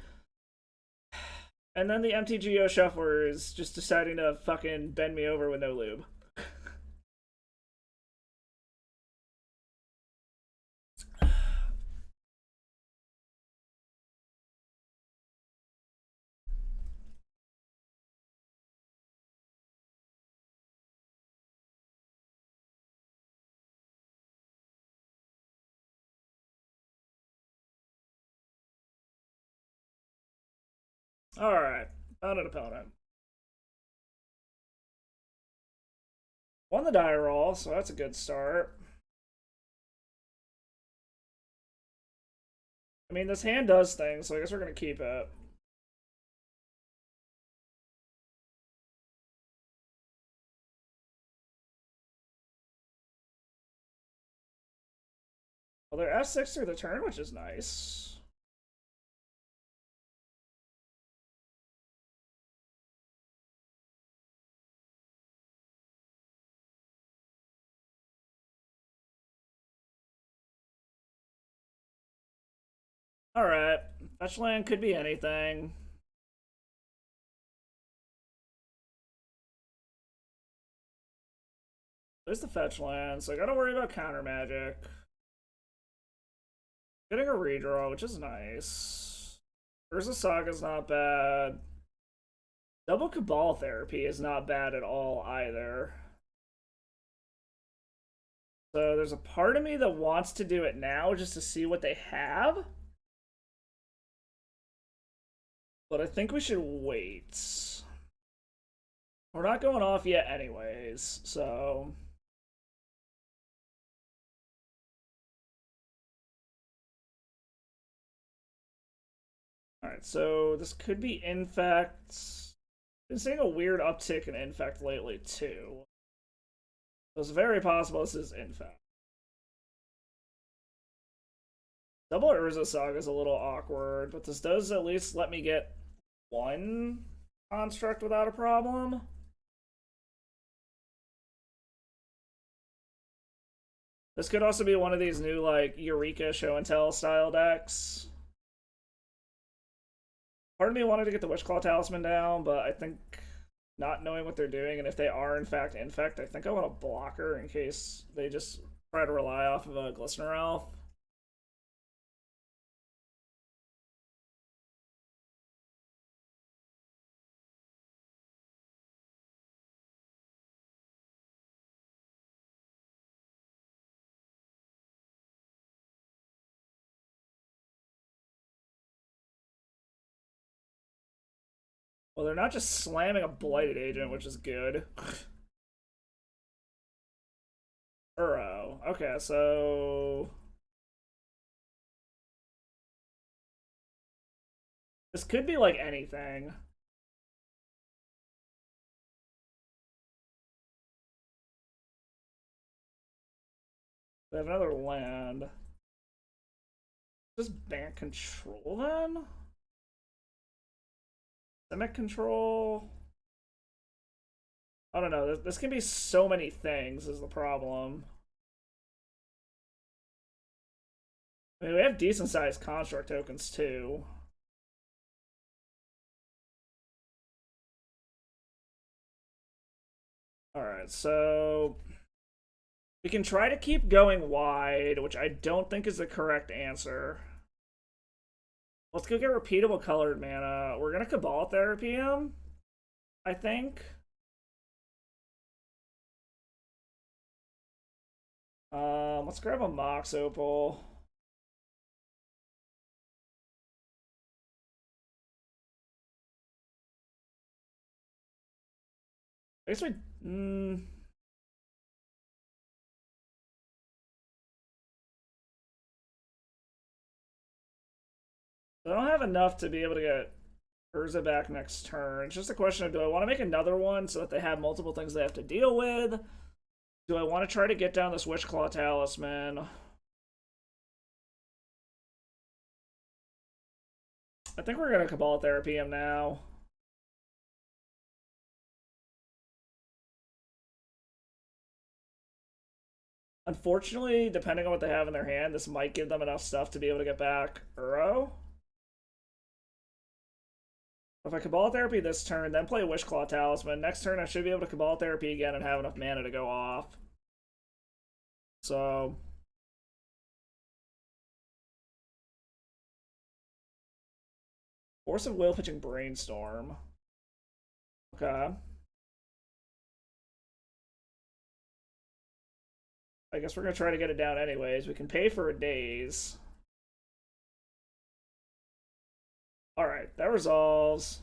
And then the MTGO shuffler is just deciding to fucking bend me over with no lube. Alright, found an opponent. Won the die roll, so that's a good start. I mean, this hand does things, so I guess we're going to keep it. Well, they're F6 through the turn, which is nice. Alright, fetch land could be anything. There's the fetch land, so I gotta worry about counter magic. Getting a redraw, which is nice. Urza Saga's not bad. Double Cabal Therapy is not bad at all either. So there's a part of me that wants to do it now just to see what they have. But I think we should wait. We're not going off yet anyways, so... Alright, so this could be Infect. Been seeing a weird uptick in Infect lately, too. So it's very possible this is Infect. Double Urza Saga is a little awkward, but this does at least let me get one construct without a problem. This could also be one of these new, like, Eureka Show and Tell style decks. Part of me wanted to get the Witchclaw Talisman down, but I think not knowing what they're doing, and if they are in fact Infect, I think I want a blocker in case they just try to rely off of a Glistener Elf. Well, they're not just slamming a Blighted Agent, which is good. Uro. Okay, so... this could be like anything. They have another land. Just ban control then? Simic control? I don't know. This can be so many things is the problem. I mean, we have decent sized construct tokens too. Alright, so we can try to keep going wide, which I don't think is the correct answer. Let's go get repeatable colored mana. We're gonna Cabal Therapy him, I think. Let's grab a Mox Opal. I guess we. I don't have enough to be able to get Urza back next turn. It's just a question of, do I want to make another one so that they have multiple things they have to deal with? Do I want to try to get down this Witchclaw Talisman? I think we're going to Cabal Therapy him now. Unfortunately, depending on what they have in their hand, this might give them enough stuff to be able to get back Uro. If I Cabal Therapy this turn, then play Witchclaw Talisman, next turn I should be able to Cabal Therapy again and have enough mana to go off. So... Force of Will pitching Brainstorm. Okay. I guess we're going to try to get it down anyways. We can pay for a daze. Alright, that resolves.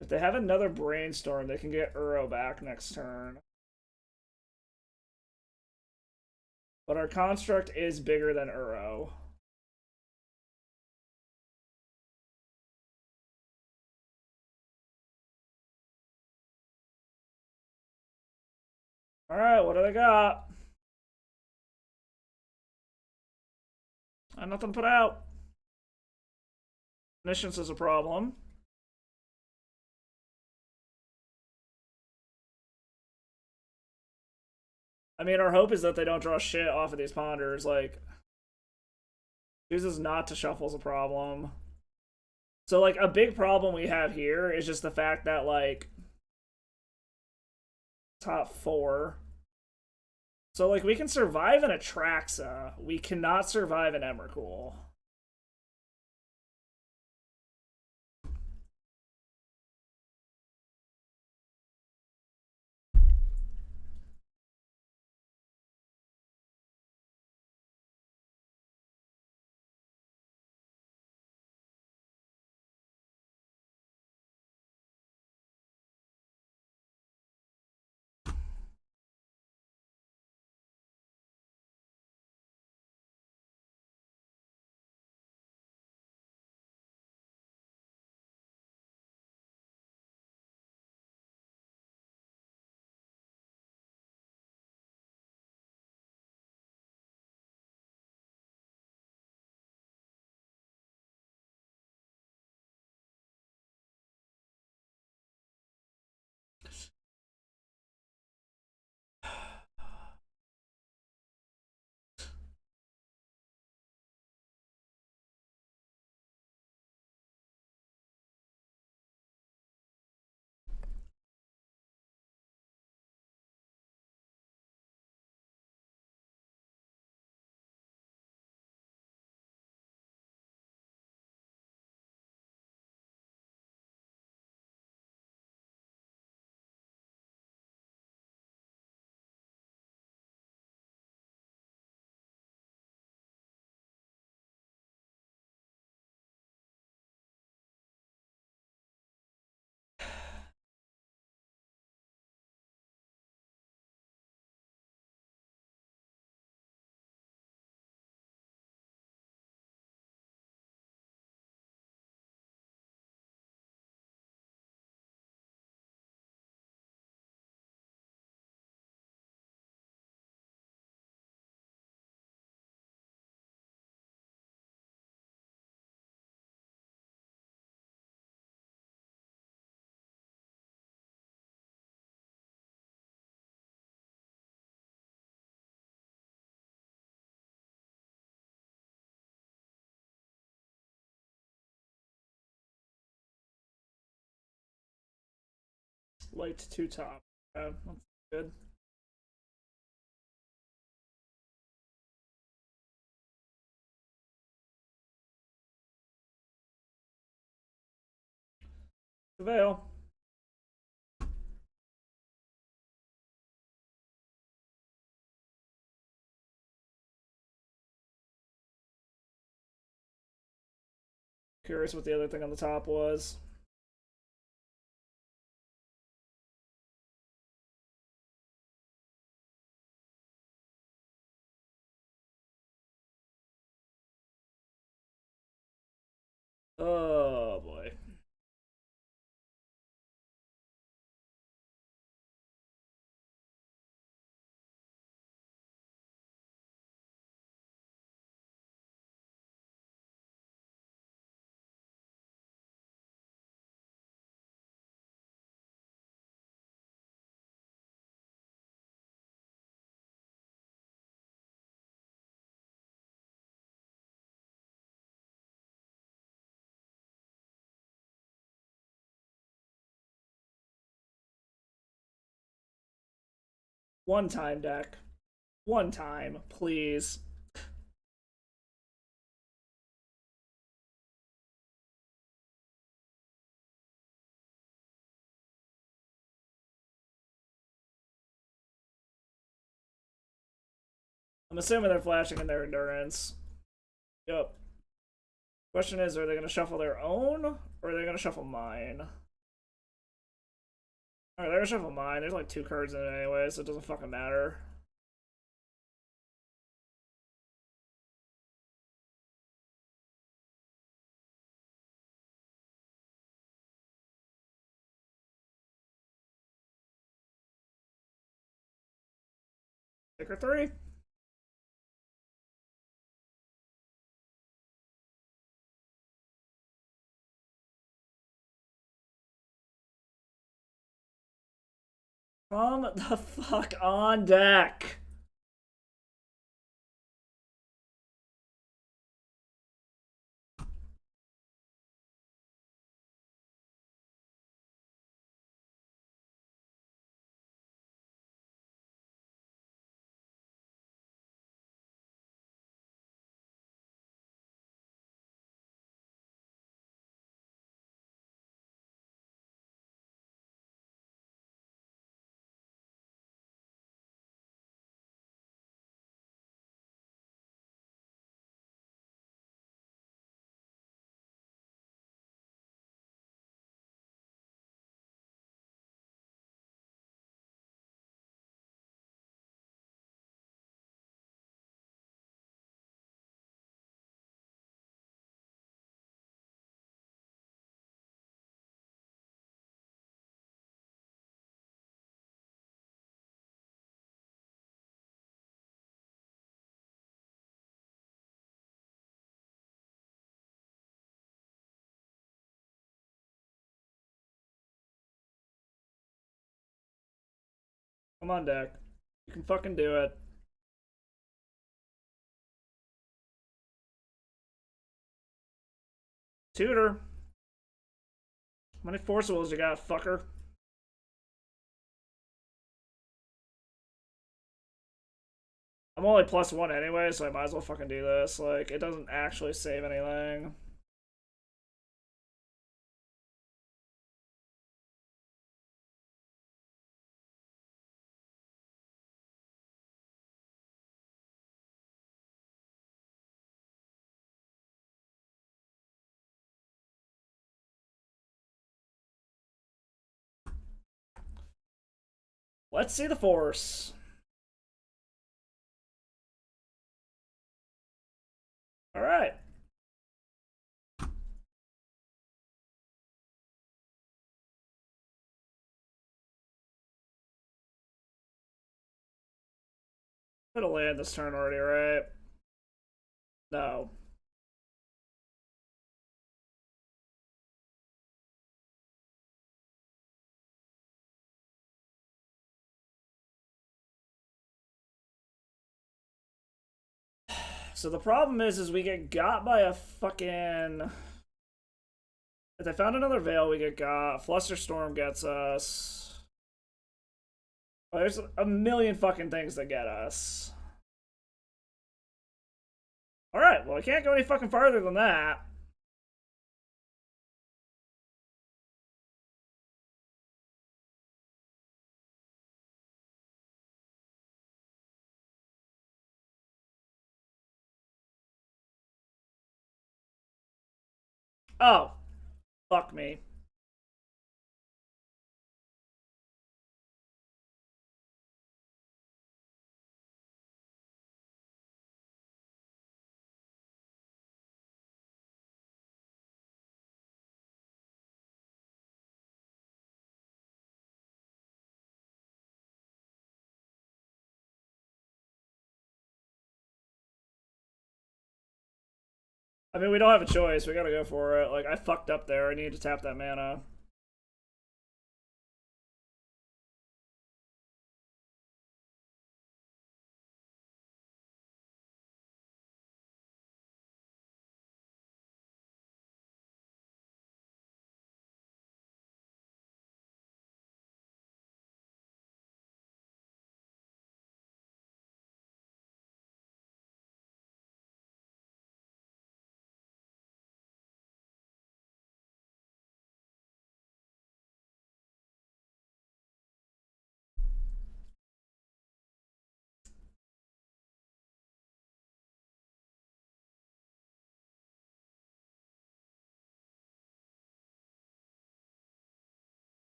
If they have another Brainstorm, they can get Uro back next turn. But our construct is bigger than Uro. Alright, what do they got? I have nothing to put out. Omniscience is a problem. I mean, our hope is that they don't draw shit off of these ponders. Like, chooses not to shuffle is a problem. So, like, a big problem we have here is just the fact that, like, top 4. So, like, we can survive an Atraxa. We cannot survive an Emrakul. Light to top. That's good. Veil. Curious what the other thing on the top was. Oh boy. One time, deck. One time, please. I'm assuming they're flashing in their endurance. Yep. Question is, are they going to shuffle their own, or are they going to shuffle mine? Alright, they're going to shuffle mine. There's like 2 cards in it anyway, so it doesn't fucking matter. Sticker 3? Come the fuck on deck. Come on, deck. You can fucking do it. Tutor. How many Force Wills you got, fucker? I'm only +1 anyway, so I might as well fucking do this. Like, it doesn't actually save anything. Let's see the Force. Alright. Could have landed this turn already, right? No. So the problem is we get got by a fucking... If they found another Veil, we get got. Flusterstorm gets us. Oh, there's a million fucking things that get us. Alright, well I can't go any fucking farther than that. Oh, fuck me. I mean, we don't have a choice. We gotta go for it. Like, I fucked up there. I need to tap that mana.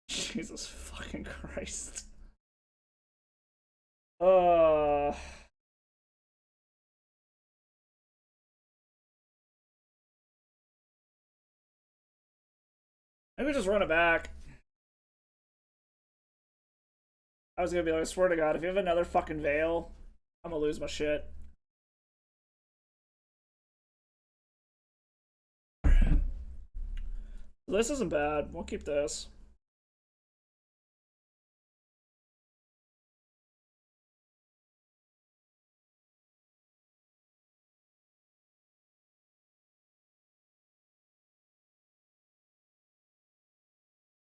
Jesus fucking Christ. Uh. Maybe just run it back. I was gonna be like, I swear to God, if you have another fucking Veil, I'm gonna lose my shit. This isn't bad. We'll keep this.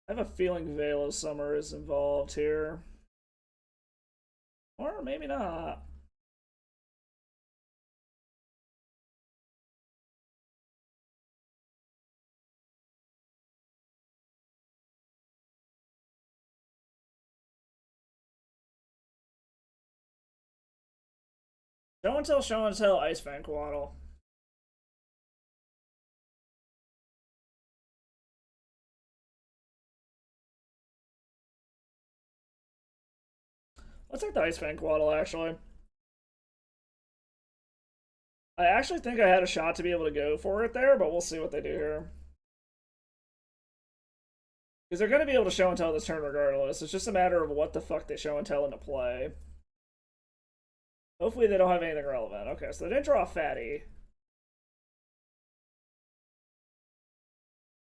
I have a feeling Veil of Summer is involved here. Or maybe not. Show and tell, Ice Fang Quaddle. Let's take the Ice Fang Quaddle, actually. I actually think I had a shot to be able to go for it there, but we'll see what they do here. Because they're going to be able to show and tell this turn regardless. It's just a matter of what the fuck they show and tell into play. Hopefully they don't have anything relevant. Okay, so they didn't draw a fatty.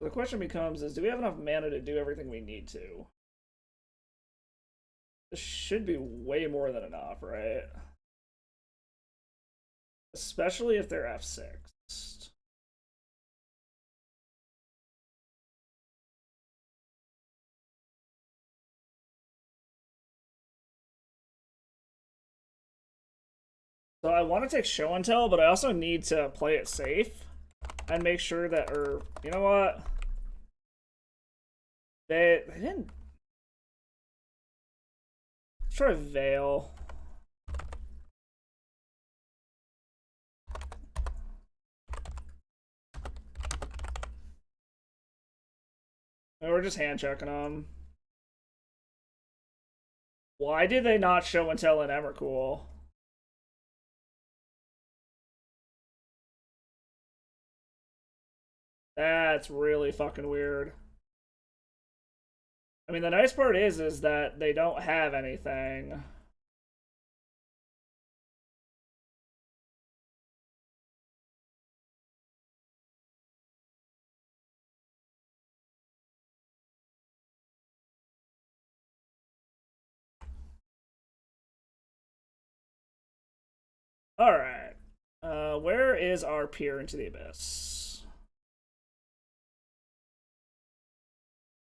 The question becomes is, do we have enough mana to do everything we need to? This should be way more than enough, right? Especially if they're F6. So I want to take show and tell, but I also need to play it safe and make sure that, or you know what? They didn't. Let's try Veil. Oh, we're just hand checking them. Why did they not show and tell in Emrakul? That's really fucking weird. I mean, the nice part is that they don't have anything. All right. Where is our Peer into the Abyss?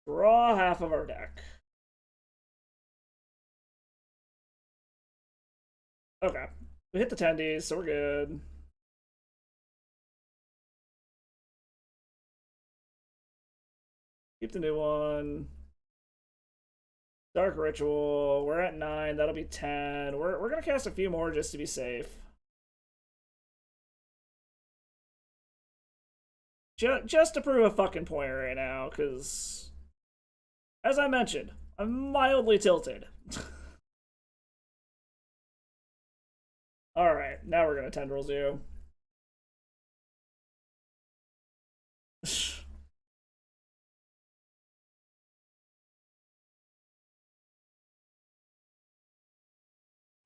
Draw half of our deck. Okay. We hit the Tendies, so we're good. Keep the new one. Dark Ritual. We're at 9. That'll be 10. We're gonna cast a few more just to be safe. Just to prove a fucking point right now, because as I mentioned, I'm mildly tilted. Alright, now we're gonna Tendrils you.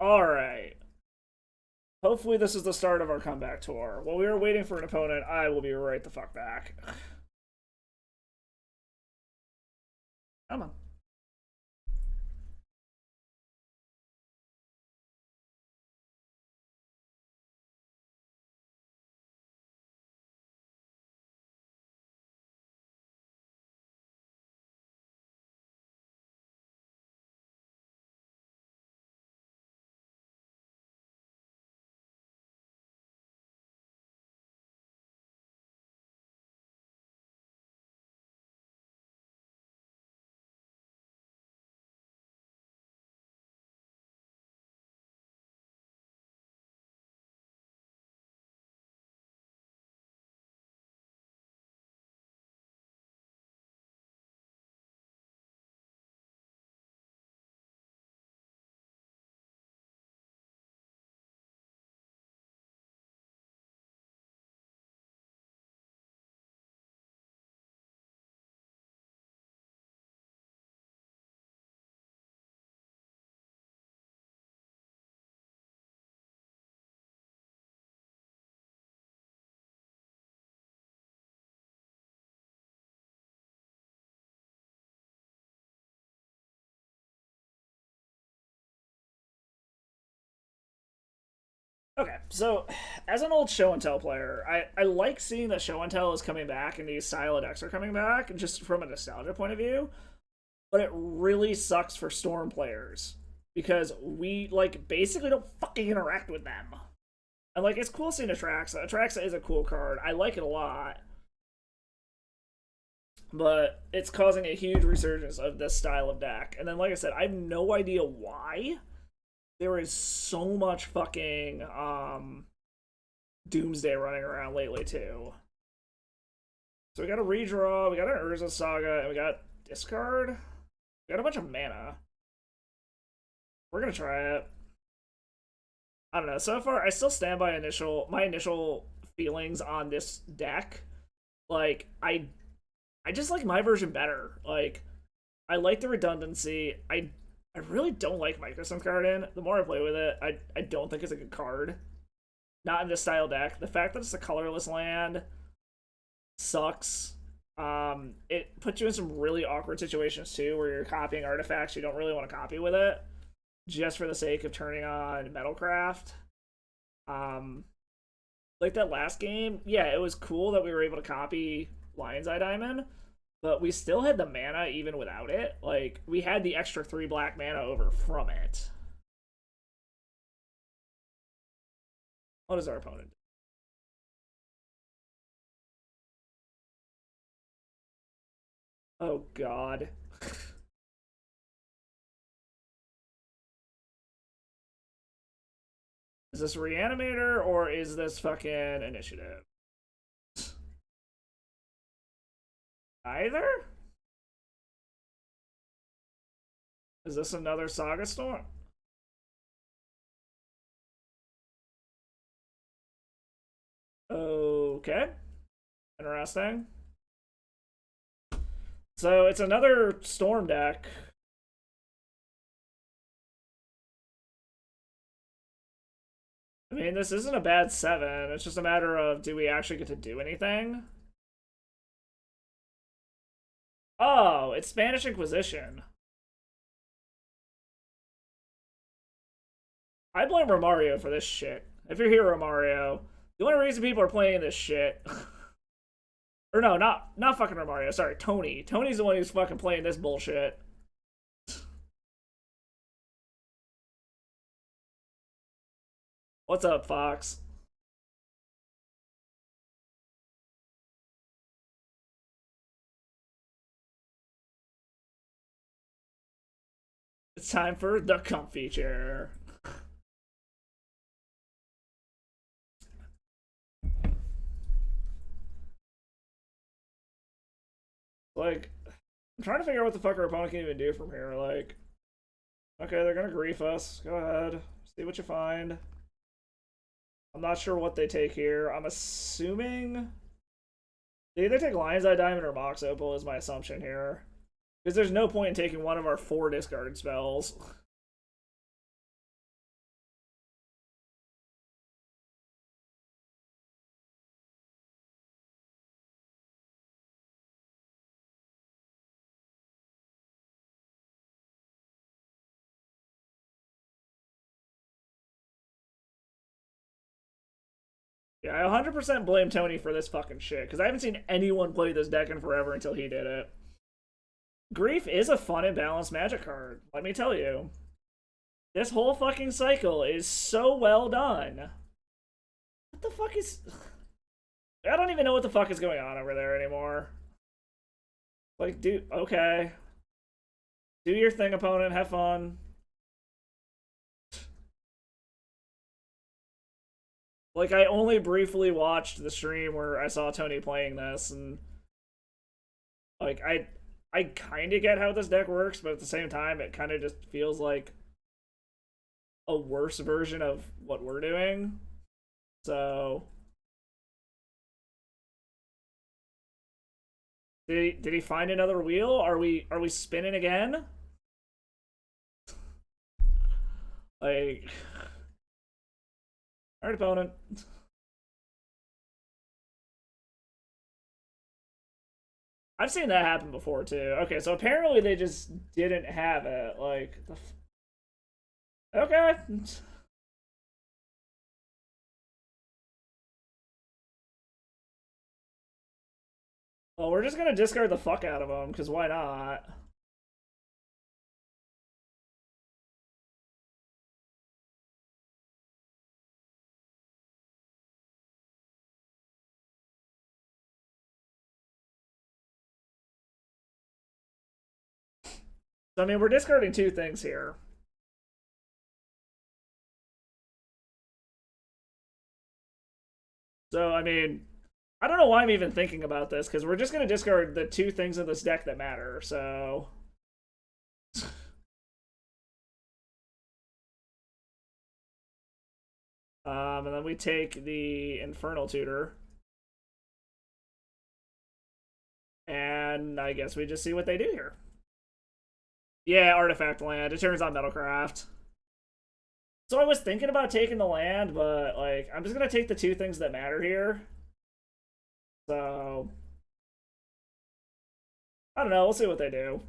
Alright. Hopefully this is the start of our comeback tour. While we are waiting for an opponent, I will be right the fuck back. Come on. Okay, so as an old show and tell player, I like seeing that show and tell is coming back and these style of decks are coming back, just from a nostalgia point of view. But it really sucks for Storm players because we like basically don't fucking interact with them. And like it's cool seeing Atraxa. Atraxa is a cool card. I like it a lot. But it's causing a huge resurgence of this style of deck. And then like I said, I have no idea why. There is so much fucking Doomsday running around lately too. So we got a redraw, we got an Urza Saga, and we got discard. We got a bunch of mana. We're gonna try it. I don't know. So far, I still stand by my initial feelings on this deck. Like I just like my version better. Like I like the redundancy. I really don't like Microsynth Garden. The more I play with it, I don't think it's a good card. Not in this style deck. The fact that it's a colorless land sucks. It puts you in some really awkward situations too, where you're copying artifacts you don't really want to copy with it, just for the sake of turning on Metalcraft. Um, like that last game, yeah, it was cool that we were able to copy Lion's Eye Diamond, but we still had the mana even without it. Like, we had the extra 3 black mana over from it. What is our opponent? Oh, God. Is this Reanimator or is this fucking Initiative? Either? Is this another Saga Storm? Okay. Interesting. So it's another Storm deck. I mean, this isn't a bad 7. It's just a matter of, do we actually get to do anything? Oh, it's Spanish Inquisition. I blame Romario for this shit. If you're here, Romario, the only reason people are playing this shit, or no, not fucking Romario. Sorry, Tony. Tony's the one who's fucking playing this bullshit. What's up, Fox? It's time for the comfy chair. Like, I'm trying to figure out what the fuck our opponent can even do from here. Like, okay, they're gonna grief us. Go ahead. See what you find. I'm not sure what they take here. I'm assuming they either take Lion's Eye Diamond or Mox Opal is my assumption here. Because there's no point in taking one of our 4 discarded spells. Yeah, I 100% blame Tony for this fucking shit, because I haven't seen anyone play this deck in forever until he did it. Grief is a fun and balanced Magic card, let me tell you. This whole fucking cycle is so well done. What the fuck is... I don't even know what the fuck is going on over there anymore. Like, dude, okay. Do your thing, opponent, have fun. Like, I only briefly watched the stream where I saw Tony playing this, and like, I kind of get how this deck works, but at the same time, it kind of just feels like a worse version of what we're doing. So, did he find another wheel? Are we spinning again? Like, all right, opponent. I've seen that happen before too. Okay, so apparently they just didn't have it. Like, okay. Well, we're just gonna discard the fuck out of them, because why not? So, I mean, we're discarding 2 things here. So, I mean, I don't know why I'm even thinking about this, because we're just going to discard the 2 things in this deck that matter, so... and then we take the Infernal Tutor. And I guess we just see what they do here. Yeah, Artifact Land. It turns on Metalcraft. So I was thinking about taking the land, but, like, I'm just going to take the 2 things that matter here. So... I don't know, we'll see what they do.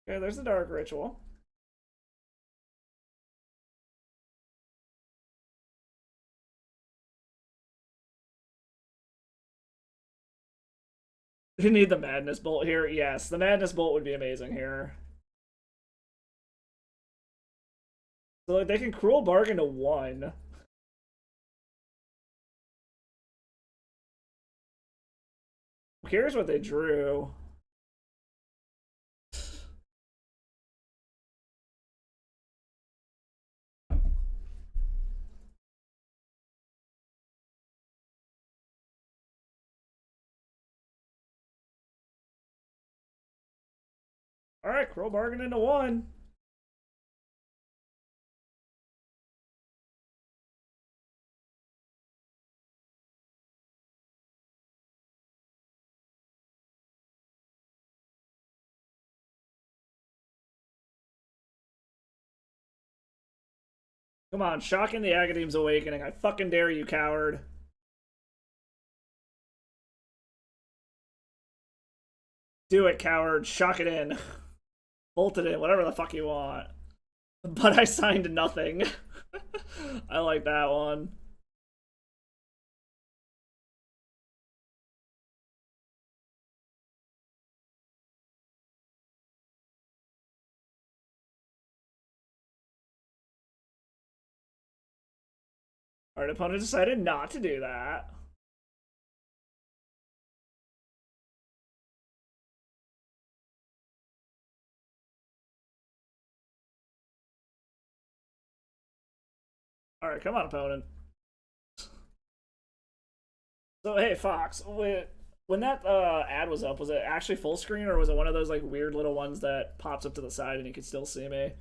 Okay, there's the Dark Ritual. You need the Madness Bolt here? Yes, the Madness Bolt would be amazing here. So, like, they can Cruel Bargain to 1. Here's what they drew. Alright, Cruel Bargain into 1. Come on, shocking the Agadeem's Awakening. I fucking dare you, coward. Do it, coward. Shock it in. Bolt it in, whatever the fuck you want. But I signed nothing. I like that one. Our opponent decided not to do that. Alright, come on, opponent. So, hey, Fox, when that ad was up, was it actually full screen, or was it one of those like weird little ones that pops up to the side and you can still see me?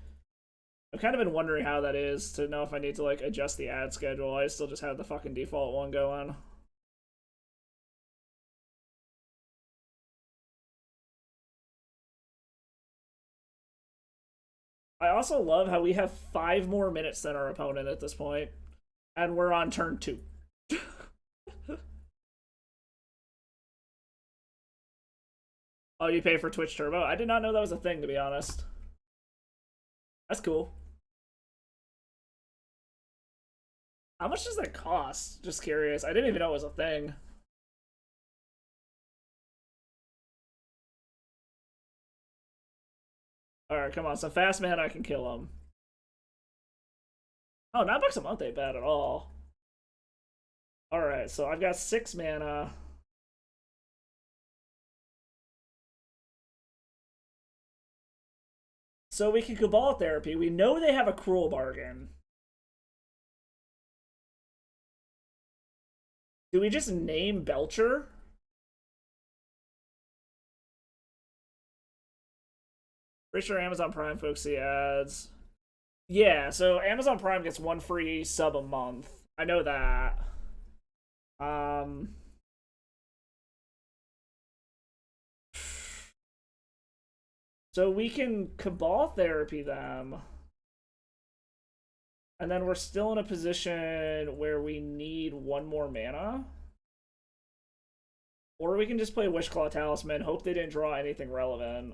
I've kind of been wondering how that is to know if I need to like adjust the ad schedule. I still just have the fucking default one going. I also love how we have 5 more minutes than our opponent at this point, and we're on turn 2. Oh, you pay for Twitch Turbo? I did not know that was a thing, to be honest. That's cool. How much does that cost? Just curious. I didn't even know it was a thing. Alright, come on. Some fast man, I can kill him. Oh, $9 a month ain't bad at all. Alright, so I've got 6 mana. So we can Cabal Therapy. We know they have a Cruel Bargain. Do we just name Belcher? Pretty sure Amazon Prime folks see ads. Yeah, so Amazon Prime gets 1 free sub a month. I know that. So we can Cabal Therapy them. And then we're still in a position where we need 1 more mana. Or we can just play Wishclaw Talisman, hope they didn't draw anything relevant.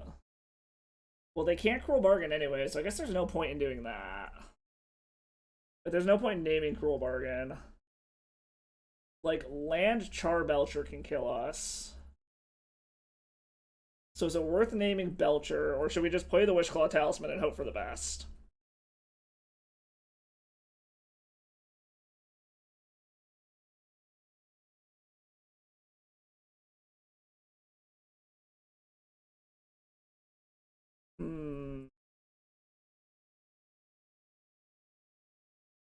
Well, they can't Cruel Bargain anyway, so I guess there's no point in doing that. But there's no point in naming Cruel Bargain. Like, Land Charbelcher can kill us. So is it worth naming Belcher, or should we just play the Wishclaw Talisman and hope for the best?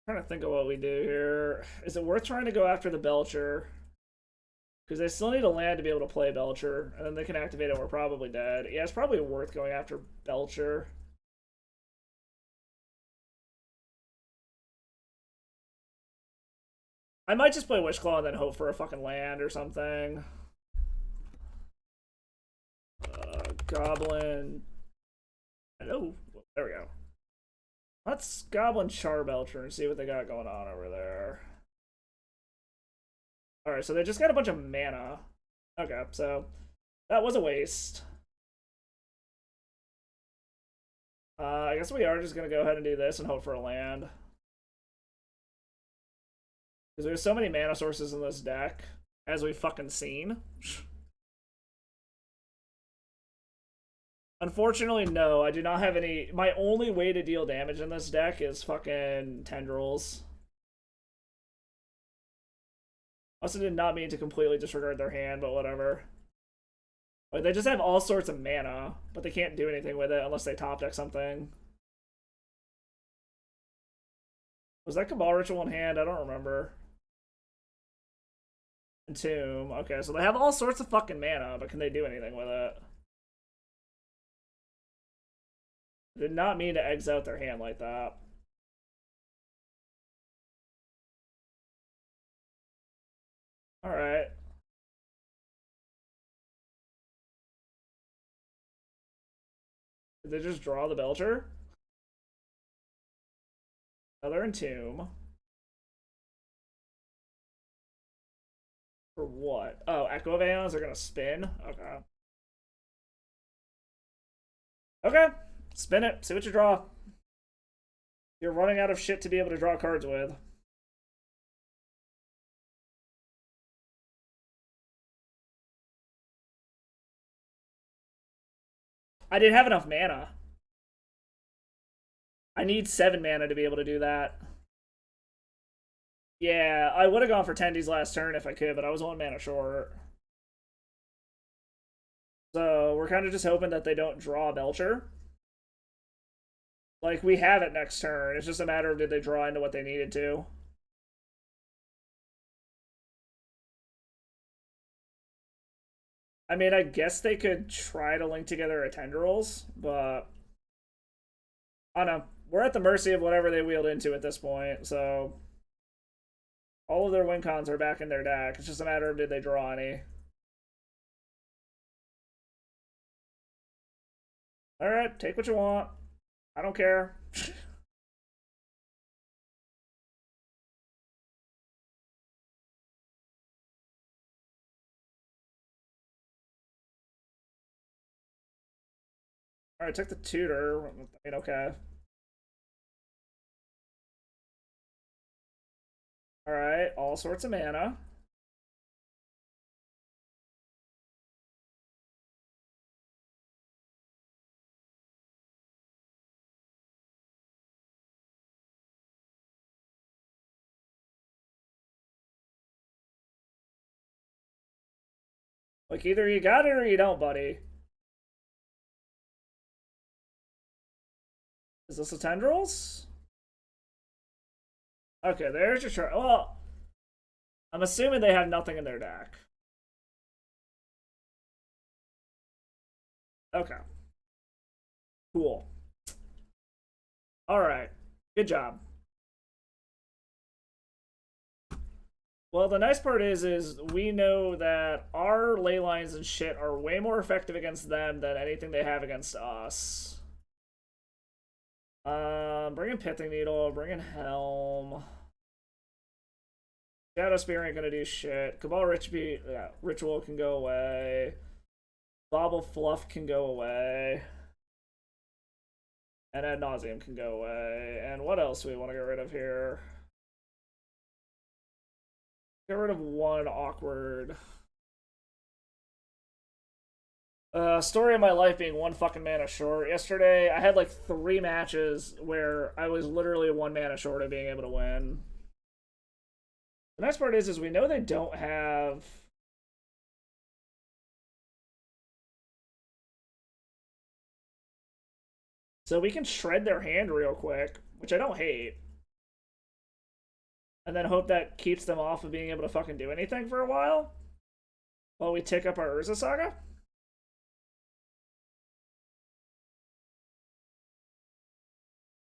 Trying to think of what we do here. Is it worth trying to go after the Belcher? Because they still need a land to be able to play Belcher, and then they can activate it and we're probably dead. Yeah, it's probably worth going after Belcher. I might just play Wishclaw and then hope for a fucking land or something. Goblin. Oh, there we go. Let's Goblin Charbelcher and see what they got going on over there. Alright, so they just got a bunch of mana. Okay, so that was a waste. I guess we are just going to go ahead and do this and hope for a land. Because there's so many mana sources in this deck, as we've fucking seen. Unfortunately, no, I do not have any. My only way to deal damage in this deck is fucking Tendrils. Also did not mean to completely disregard their hand, but whatever. Like, they just have all sorts of mana, but they can't do anything with it unless they top deck something. Was that Cabal Ritual in hand? I don't remember. Entomb. Okay, so they have all sorts of fucking mana, but can they do anything with it? Did not mean to X out their hand like that. Alright. Did they just draw the Belcher? Another Entomb. For what? Oh, Echo Veils are gonna spin? Okay. Okay. Spin it. See what you draw. You're running out of shit to be able to draw cards with. I didn't have enough mana. I need 7 mana to be able to do that. Yeah, I would have gone for Tendies last turn if I could, but I was 1 mana short. So we're kind of just hoping that they don't draw Belcher. Like, we have it next turn. It's just a matter of did they draw into what they needed to. I mean, I guess they could try to link together a Tendrils, but I don't know. We're at the mercy of whatever they wheeled into at this point, so all of their win cons are back in their deck. It's just a matter of did they draw any. Alright, take what you want. I don't care. Alright, took the tutor. I mean, okay. Alright, all sorts of mana. Like, either you got it or you don't, buddy. Is this a Tendrils? Okay, there's your chart. Well, I'm assuming they have nothing in their deck. Okay. Cool. Alright. Good job. Well, the nice part is we know that our ley lines and shit are way more effective against them than anything they have against us. Bring in Pithing Needle, bring in Helm. Shadow Spear ain't gonna do shit. Cabal Ritual can go away. Bauble Fluff can go away. And Ad Nauseam can go away. And what else do we want to get rid of here? Get rid of one awkward. Story of my life being 1 mana short. Yesterday, I had like 3 matches where I was literally 1 mana short of being able to win. The next part is we know they don't have. So we can shred their hand real quick, which I don't hate. And then hope that keeps them off of being able to fucking do anything for a while. While we tick up our Urza Saga.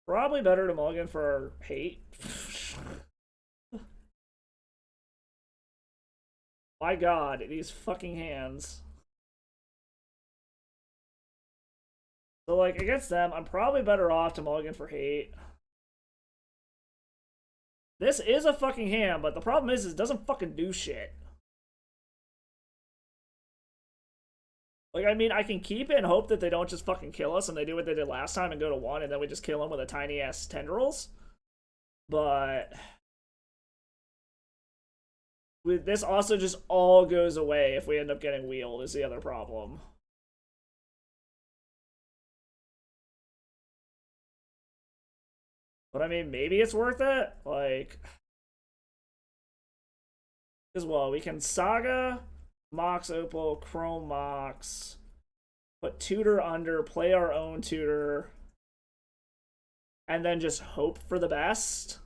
Probably better to mulligan for our hate. My god, these fucking hands. So, like, against them, I'm probably better off to mulligan for hate. This is a fucking hand, but the problem is it doesn't fucking do shit. Like, I mean, I can keep it and hope that they don't just fucking kill us and they do what they did last time and go to 1 and then we just kill them with a tiny-ass Tendrils. But this also just all goes away if we end up getting wheeled is the other problem. But I mean, maybe it's worth it. Like, as well, we can Saga, Mox Opal, Chrome Mox, put Tutor under, play our own Tutor, and then just hope for the best.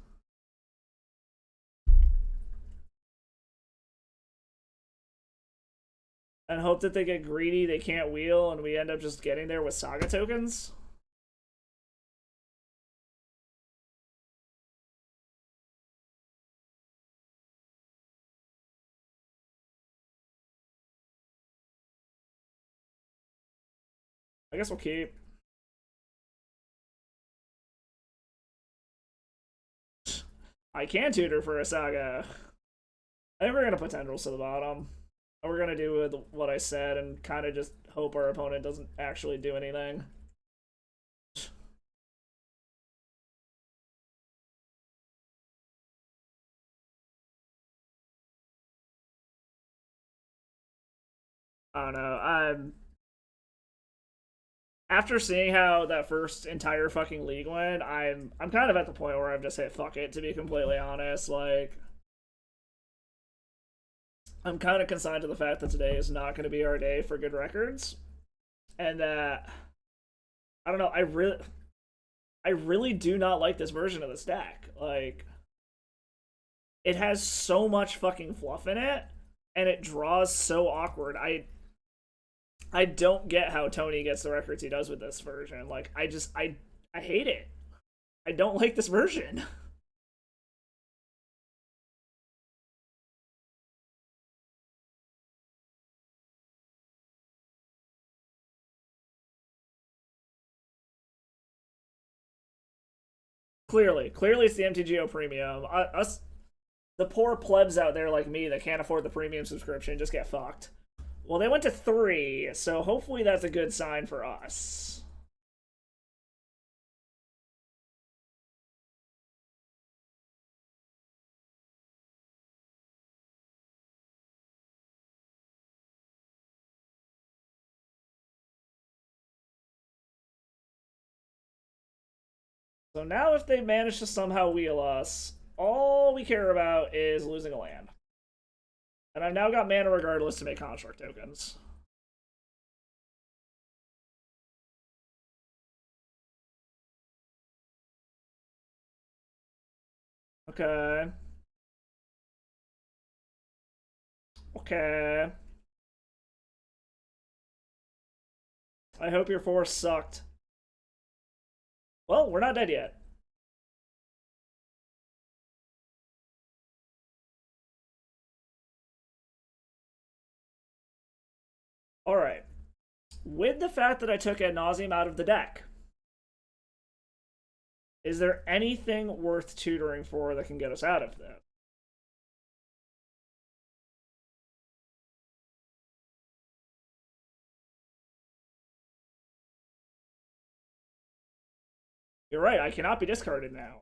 And hope that they get greedy, they can't wheel, and we end up just getting there with Saga tokens. I guess we'll keep. I can tutor for a Saga. I think we're gonna put Tendrils to the bottom. We're gonna do with what I said and kind of just hope our opponent doesn't actually do anything. I don't know. After seeing how that first entire fucking league went, I'm kind of at the point where I've just hit fuck it, to be completely honest. Like, I'm kind of consigned to the fact that today is not going to be our day for good records, and that I don't know. I really do not like this version of this deck. Like, it has so much fucking fluff in it, and it draws so awkward. I don't get how Tony gets the records he does with this version. Like, I hate it. I don't like this version. Clearly, it's the MTGO premium. Us, the poor plebs out there like me that can't afford the premium subscription, just get fucked. Well, they went to 3, so hopefully that's a good sign for us. So now if they manage to somehow wheel us, all we care about is losing a land. And I've now got mana regardless to make construct tokens. Okay. Okay. I hope your force sucked. Well, we're not dead yet. Alright. With the fact that I took Ad Nauseam out of the deck, is there anything worth tutoring for that can get us out of this? You're right, I cannot be discarded now.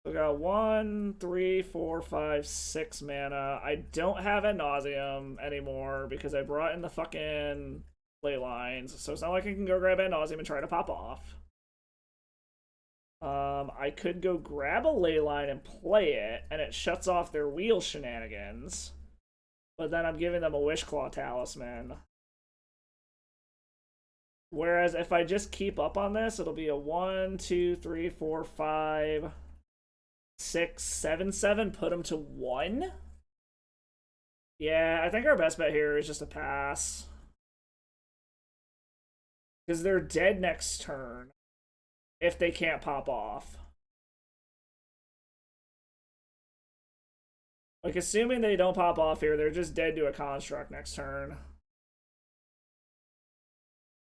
We got 1, 3, 4, 5, 6 mana. I don't have Ad Nauseam anymore because I brought in the fucking play lines. So it's not like I can go grab Ad Nauseam and try to pop off. I could go grab a ley line and play it, and it shuts off their wheel shenanigans. But then I'm giving them a Wishclaw Talisman. Whereas if I just keep up on this, it'll be a 1, 2, 3, 4, 5, 6, 7, 7. Put them to 1. Yeah, I think our best bet here is just a pass. Because they're dead next turn if they can't pop off. Like, assuming they don't pop off here, they're just dead to a construct next turn.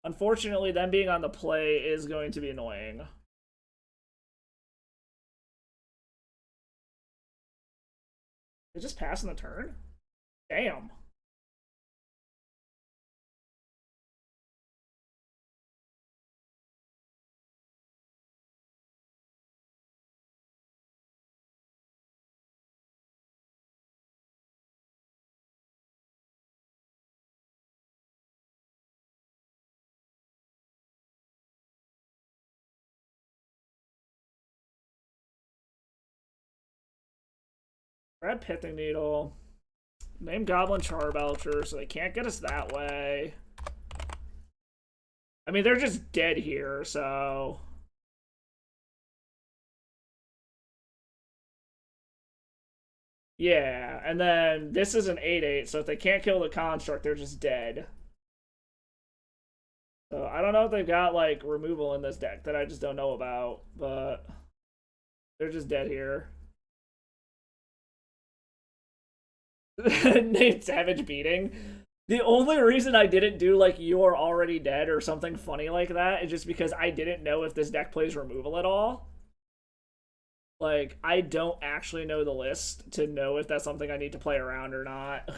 Unfortunately, them being on the play is going to be annoying. They just pass in the turn? Damn. Grab Pithing Needle. Name Goblin Charbelcher, so they can't get us that way. I mean, they're just dead here, so... Yeah, and then this is an 8/8, so if they can't kill the construct, they're just dead. So I don't know if they've got, like, removal in this deck that I just don't know about, but they're just dead here. Named Savage Beating. The only reason I didn't do, like, You Are Already Dead or something funny like that is just because I didn't know if this deck plays removal at all. Like, I don't actually know the list to know if that's something I need to play around or not.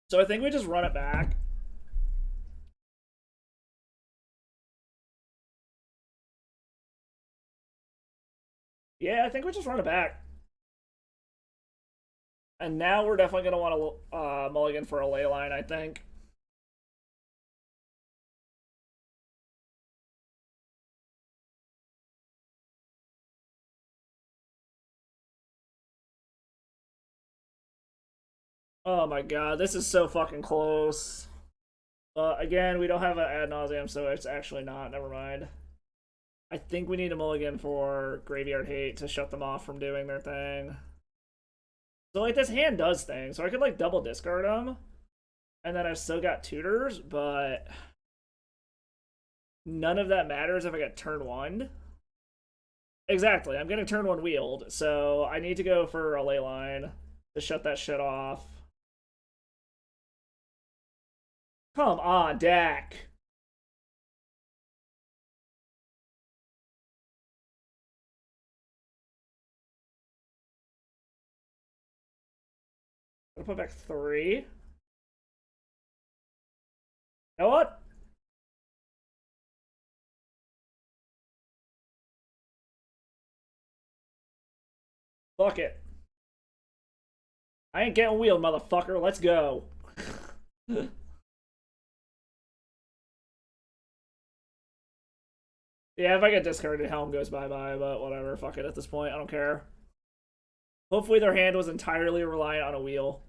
So I think we just run it back. Yeah, I think we just run it back. And now we're definitely going to want to mulligan for a ley line, I think. Oh my god, this is so fucking close. Again, we don't have an ad nauseum, so it's actually not. Never mind. I think we need a mulligan for Graveyard Hate to shut them off from doing their thing. So, like, this hand does things. So I could, like, double discard them. And then I've still got tutors, but none of that matters if I get turn 1. Exactly, I'm getting turn 1 wheeled, so I need to go for a ley line to shut that shit off. Come on, Dak. I'm gonna put back 3. You know what? Fuck it. I ain't getting wheeled, motherfucker. Let's go. Yeah, if I get discarded, Helm goes bye-bye, but whatever. Fuck it at this point. I don't care. Hopefully their hand was entirely reliant on a wheel.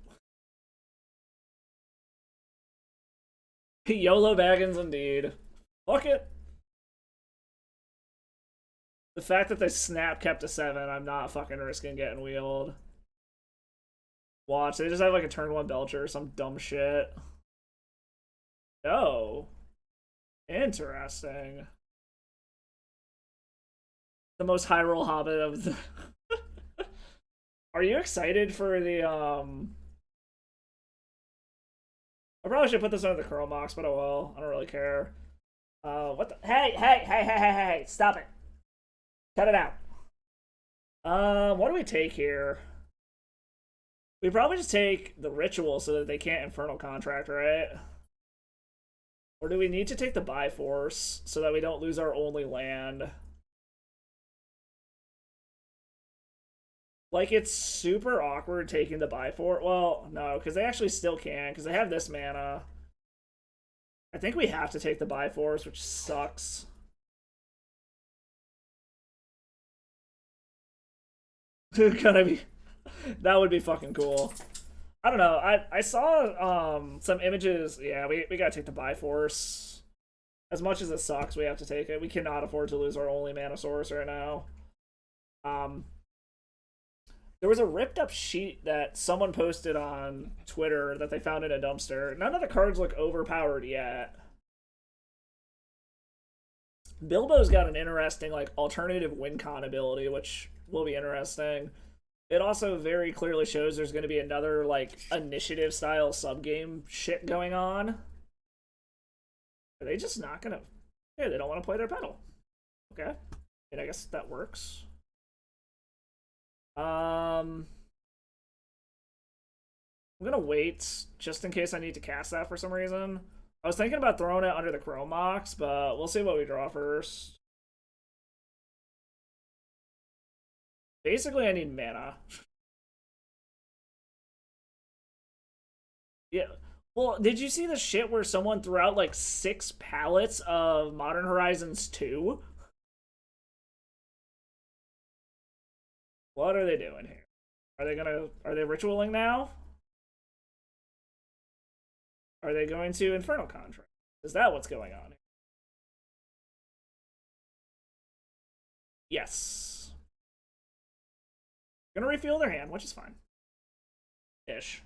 YOLO Baggins indeed. Fuck it. The fact that they snap kept to 7, I'm not fucking risking getting wheeled. Watch, they just have like a turn 1 Belcher or some dumb shit. Oh. Interesting. The most high roll hobbit of the... Are you excited for the, I probably should put this under the Curl Mox, but oh well. I don't really care. What the... Hey! Stop it! Cut it out. What do we take here? We probably just take the Ritual so that they can't Infernal Contract, right? Or do we need to take the Biforce so that we don't lose our only land? Like, it's super awkward taking the Biforce. Well, no, because they actually still can, because they have this mana. I think we have to take the Biforce, which sucks. Gonna be... That would be fucking cool. I don't know. I saw some images. Yeah, we gotta take the Biforce. As much as it sucks, we have to take it. We cannot afford to lose our only mana source right now. There was a ripped up sheet that someone posted on Twitter that they found in a dumpster. None of the cards look overpowered yet. Bilbo's got an interesting like alternative win con ability, which will be interesting. It also very clearly shows there's going to be another like initiative style subgame shit going on. Are they just not gonna? Yeah, they don't want to play their pedal. Okay, and I guess that works. I'm gonna wait just in case I need to cast that for some reason. I was thinking about throwing it under the Chrome Mox, but we'll see what we draw first. Basically, I need mana. Yeah. Well, did you see the shit where someone threw out like 6 pallets of Modern Horizons 2? What are they doing here? Are they ritualing now? Are they going to Infernal Contract? Is that what's going on here? Yes. Gonna refuel their hand, which is fine. Ish.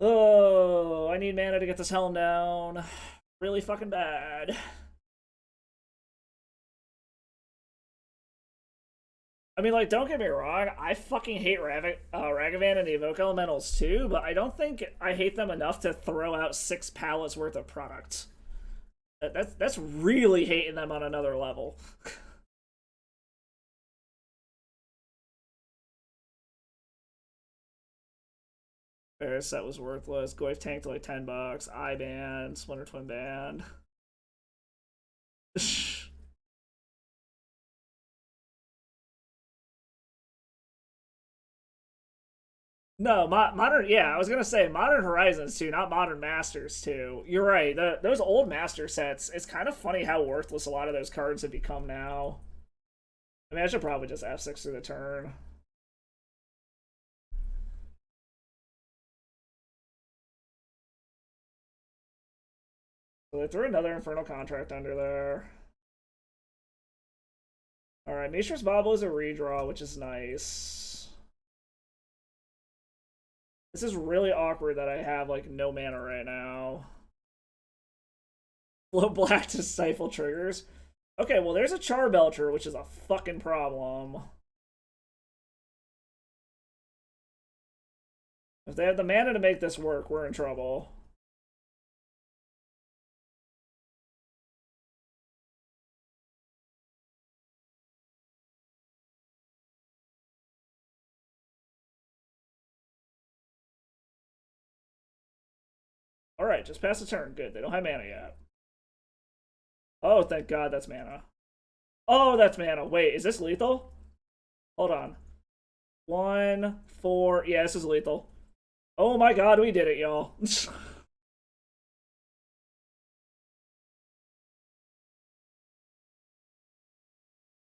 Oh, I need mana to get this helm down. Really fucking bad. I mean, like, don't get me wrong, I fucking hate Ragavan and the Evoke Elementals too, but I don't think I hate them enough to throw out 6 pallets worth of product. That's really hating them on another level. Fair set was worthless. Goif tanked like $10. I band, Splinter Twin band. No, modern. Yeah, I was gonna say Modern Horizons 2, not Modern Masters 2. You're right. Those old Master sets. It's kind of funny how worthless a lot of those cards have become now. I mean, I should probably just F6 through the turn. So they threw another Infernal Contract under there. Alright, Mishra's Bauble is a redraw, which is nice. This is really awkward that I have, like, no mana right now. Flow black to stifle triggers. Okay, well, there's a Charbelcher, which is a fucking problem. If they have the mana to make this work, we're in trouble. Alright, just pass the turn. Good, they don't have mana yet. Oh, thank God that's mana. Oh, that's mana. Wait, is this lethal? Hold on. 1, 4. Yeah, this is lethal. Oh my God, we did it, y'all.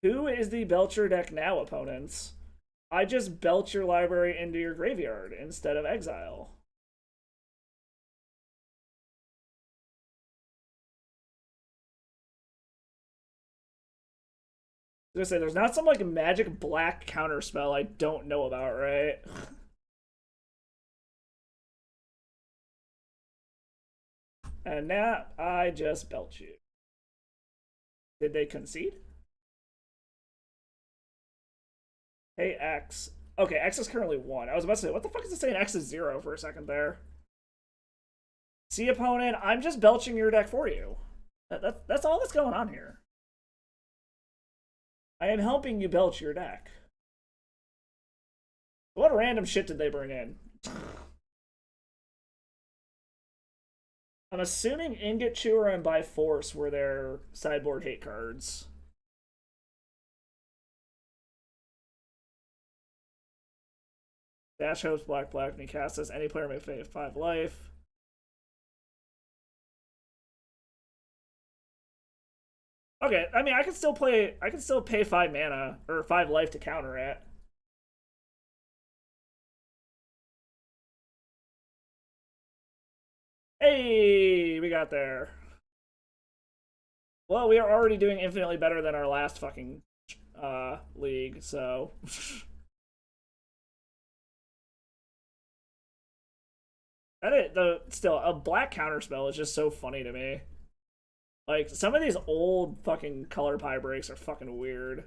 Who is the Belcher deck now, opponents? I just belch your library into your graveyard instead of exile. I was gonna say, there's not some like magic black counterspell I don't know about, right? And now I just belch you. Did they concede? Hey, X. Okay, X is currently 1. I was about to say, what the fuck is it saying X is 0 for a second there? See, opponent, I'm just belching your deck for you. That's all that's going on here. I am helping you belch your deck. What random shit did they bring in? I'm assuming Ingot Chewer and By Force were their sideboard hate cards. Dash Hopes, Black, and he casts this. Any player may pay 5 life. Okay, I mean, I can still pay 5 mana, or 5 life to counter it. Hey, we got there. Well, we are already doing infinitely better than our last fucking league, so... Still, a black counterspell is just so funny to me. Like, some of these old fucking color pie breaks are fucking weird.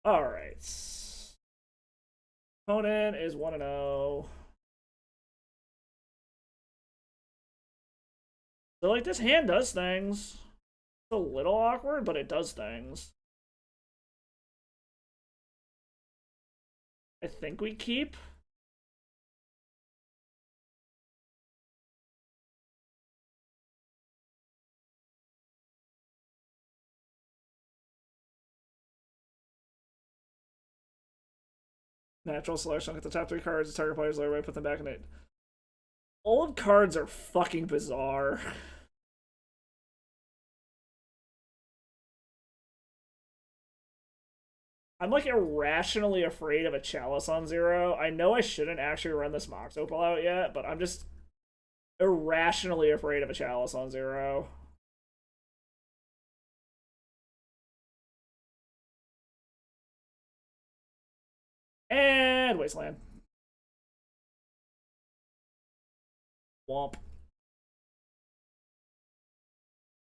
Alright. Opponent is 1-0. So, like, this hand does things. It's a little awkward, but it does things. I think we keep. Natural selection. Look at the top 3 cards. The target player's library. Put them back in it. Old cards are fucking bizarre. I'm like irrationally afraid of a Chalice on 0. I know I shouldn't actually run this Mox Opal out yet, but I'm just irrationally afraid of a Chalice on 0. And Wasteland. Womp.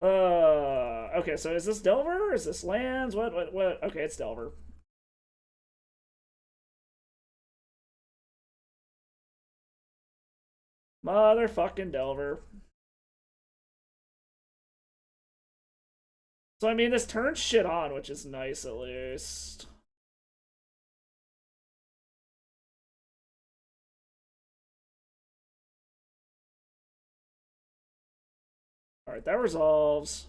Okay, so is this Delver? Is this lands? What? Okay, it's Delver. Motherfucking Delver. So, I mean, this turns shit on, which is nice at least. Alright, that resolves.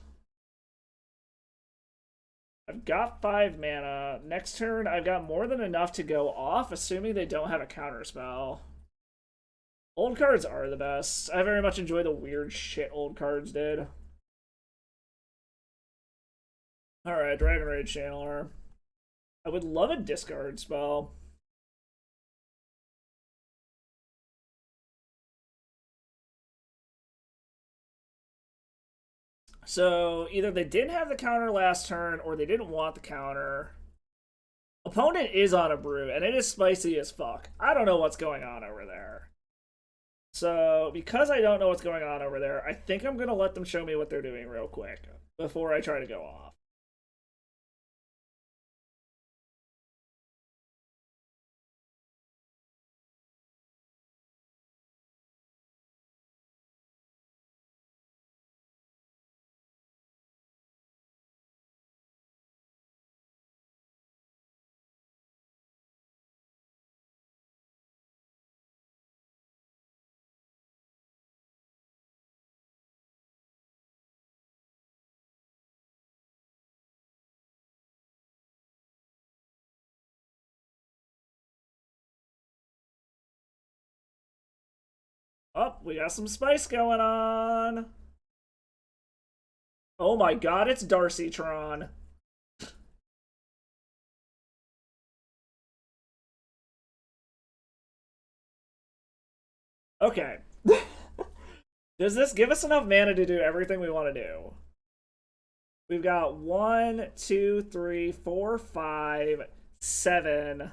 I've got 5 mana. Next turn, I've got more than enough to go off, assuming they don't have a counterspell. Old cards are the best. I very much enjoy the weird shit old cards did. Alright, Dragon Rage Channeler. I would love a discard spell. So either they didn't have the counter last turn or they didn't want the counter. Opponent is on a brew, and it is spicy as fuck. I don't know what's going on over there. So, because I don't know what's going on over there, I think I'm going to let them show me what they're doing real quick before I try to go off. Oh, we got some spice going on. Oh my god, it's DasSourKraut. Okay. Does this give us enough mana to do everything we want to do? We've got 1, 2, 3, 4, 5, 7,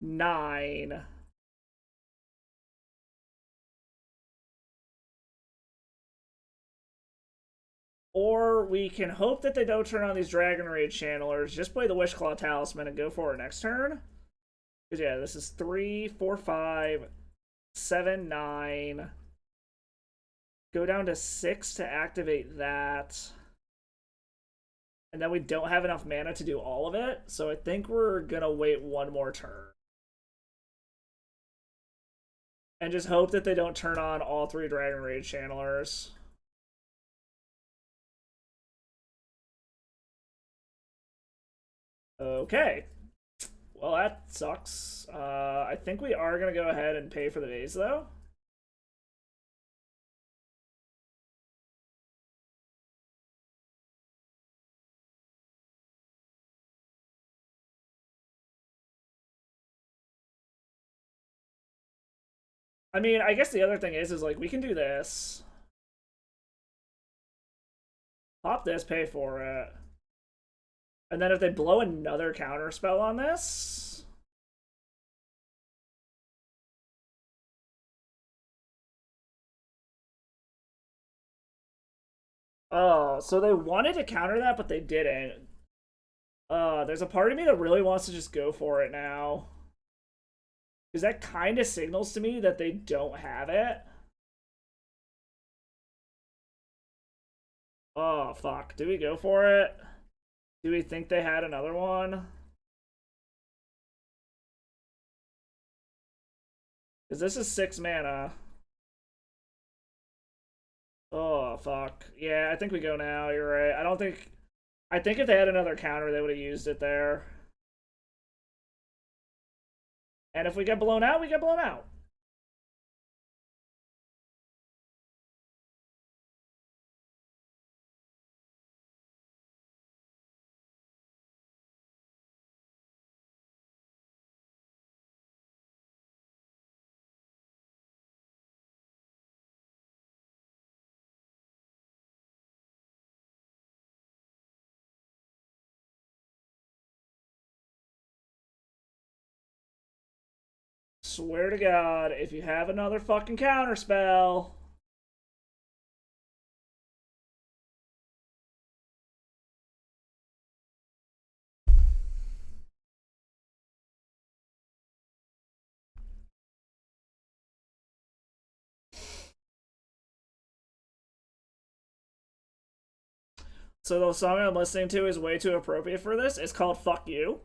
9. Or we can hope that they don't turn on these Dragon Rage Channelers, just play the Wishclaw Talisman and go for it next turn. Because, yeah, this is 3, 4, 5, 7, 9. Go down to 6 to activate that. And then we don't have enough mana to do all of it, so I think we're going to wait one more turn. And just hope that they don't turn on all 3 Dragon Rage Channelers. Okay. Well, that sucks. I think we are going to go ahead and pay for the vase, though. I mean, I guess the other thing is like, we can do this. Pop this, pay for it. And then if they blow another counter spell on this... Oh, so they wanted to counter that, but they didn't. There's a part of me that really wants to just go for it now. Because that kind of signals to me that they don't have it. Oh, fuck. Do we go for it? Do we think they had another one? Because this is 6 mana. Oh, fuck. Yeah, I think we go now. You're right. I don't think... I think if they had another counter, they would have used it there. And if we get blown out, we get blown out. Swear to God, if you have another fucking counter spell... So the song I'm listening to is way too appropriate for this. It's called Fuck You.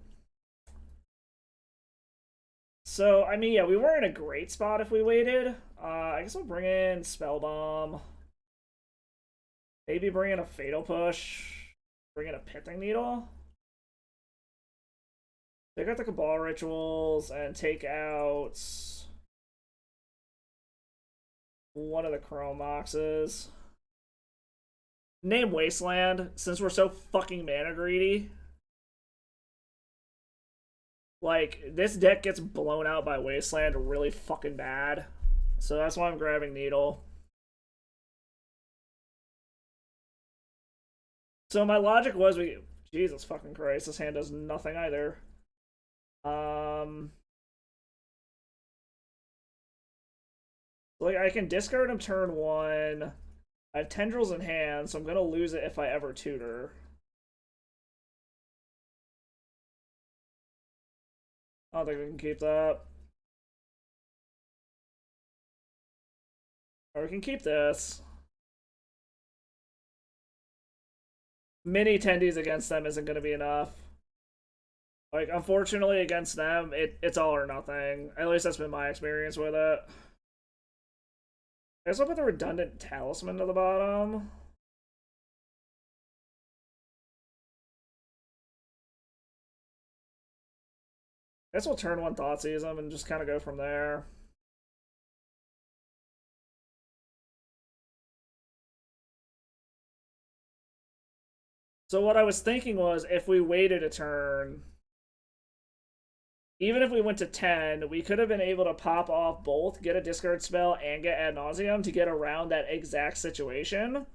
So, I mean, yeah, we were in a great spot if we waited. I guess we'll bring in Spell Bomb. Maybe bring in a Fatal Push. Bring in a Pithing Needle. Take out the Cabal Rituals and take out one of the Chrome Boxes. Name Wasteland, since we're so fucking mana greedy. Like, this deck gets blown out by Wasteland really fucking bad. So that's why I'm grabbing Needle. So my logic was Jesus fucking Christ, this hand does nothing either. Like I can discard him turn one. I have tendrils in hand, so I'm gonna lose it if I ever tutor. I don't think we can keep that. Or we can keep this. Mini Tendies against them isn't gonna be enough. Like, unfortunately, against them, it's all or nothing. At least that's been my experience with it. I guess I'll put the redundant talisman to the bottom. I guess we'll turn one Thoughtseize and just kind of go from there. So what I was thinking was, if we waited a turn, even if we went to 10, we could have been able to pop off both, get a discard spell, and get Ad Nauseam to get around that exact situation.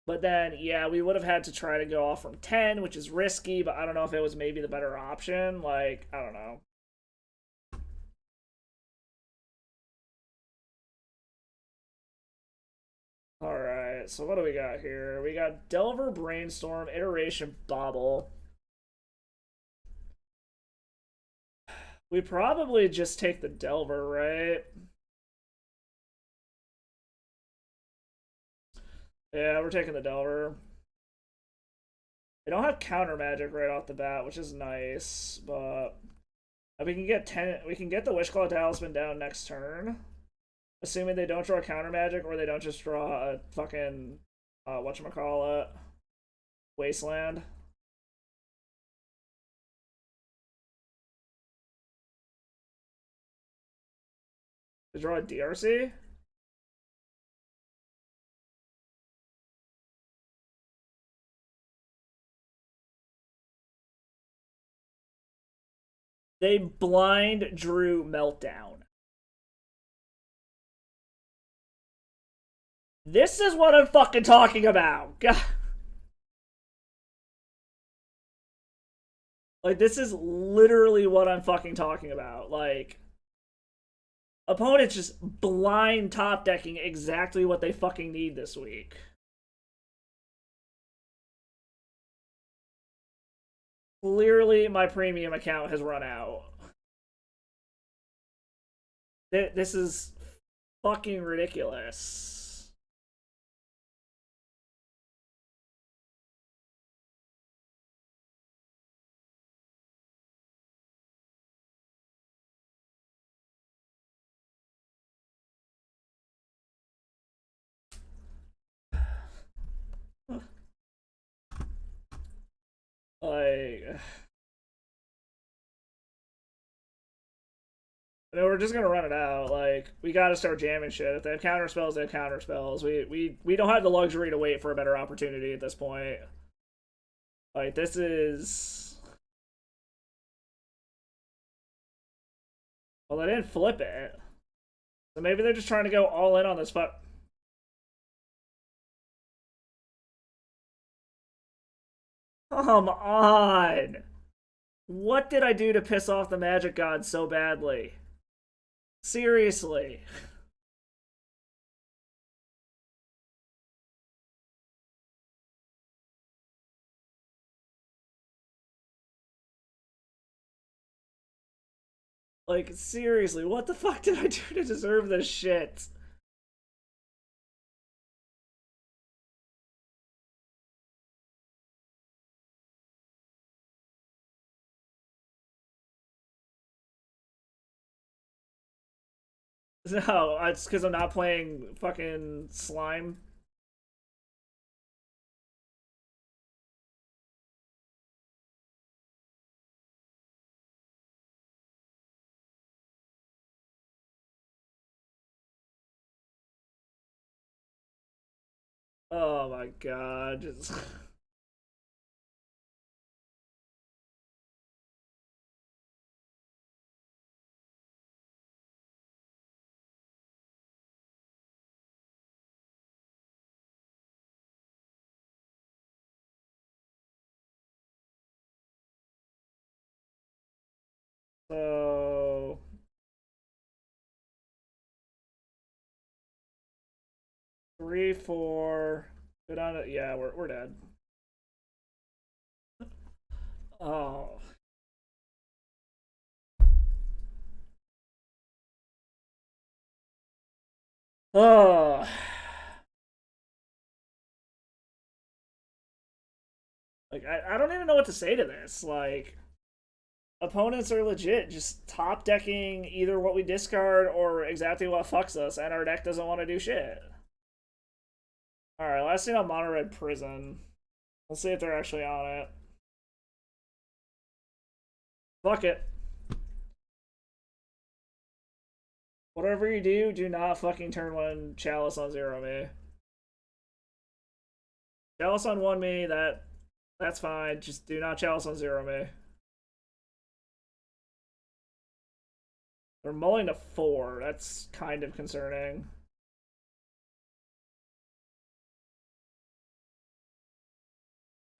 But then, yeah, we would have had to try to go off from 10, which is risky, but I don't know if it was maybe the better option. Like, I don't know. Alright, so what do we got here? We got Delver, Brainstorm, Iteration, Bobble. We probably just take the Delver, right? Yeah, we're taking the Delver. They don't have counter magic right off the bat, which is nice, but we can get 10. We can get the Wishclaw Talisman down next turn, assuming they don't draw counter magic or they don't just draw a fucking whatchamacallit, Wasteland. To draw a DRC. They blind drew Meltdown. This is what I'm fucking talking about. God. Like, this is literally what I'm fucking talking about. Like, opponents just blind top decking exactly what they fucking need this week. Clearly, my premium account has run out. This is fucking ridiculous. Like, I mean, we're just gonna run it out. Like, we gotta start jamming shit. If they have counter spells, they have counter spells. We don't have the luxury to wait for a better opportunity at this point. Like, this is. Well, they didn't flip it, so maybe they're just trying to go all in on this fuck. Come on! What did I do to piss off the Magic God so badly? Seriously. Like, seriously, what the fuck did I do to deserve this shit? No, it's because I'm not playing fucking slime. Oh my god. Just... So 3, 4. Go down to, yeah, we're dead. Oh. Oh. Like I don't even know what to say to this. Like opponents are legit just top decking either what we discard or exactly what fucks us, and our deck doesn't want to do shit. Alright, last thing on Mono Red Prison. We'll see if they're actually on it. Fuck it. Whatever you do, do not fucking turn one Chalice on 0 me. Chalice on 1 me, that's fine. Just do not Chalice on 0 me. They're mulling to 4. That's kind of concerning.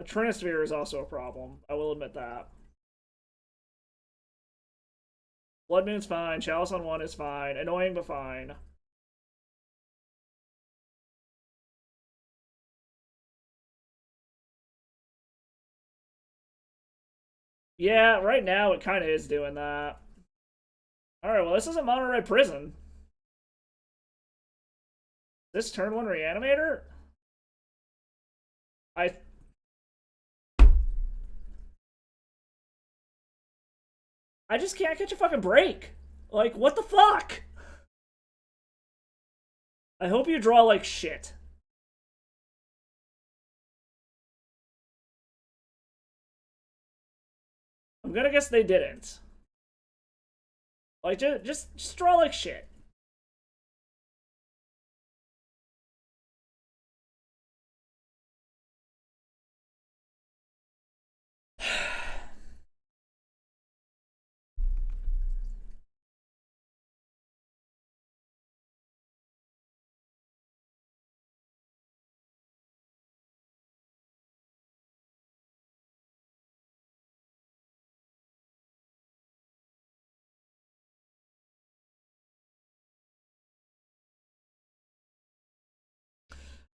A Trinisphere is also a problem. I will admit that. Blood Moon's fine. Chalice on 1 is fine. Annoying, but fine. Yeah, right now it kind of is doing that. Alright, well, this is a Mono Red Prison. This turn 1 Reanimator? I just can't catch a fucking break. Like, what the fuck? I hope you draw like shit. I'm gonna guess they didn't. Like, just draw like shit.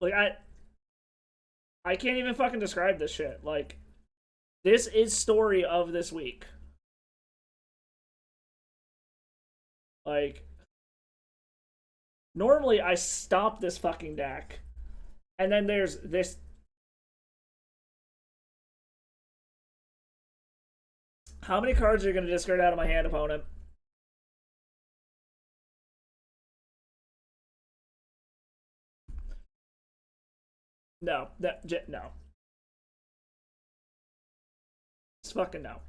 Like, I can't even fucking describe this shit. Like, this is story of this week. Like, normally I stop this fucking deck, and then there's this. How many cards are you gonna discard out of my hand, opponent? No, no. It's fucking no.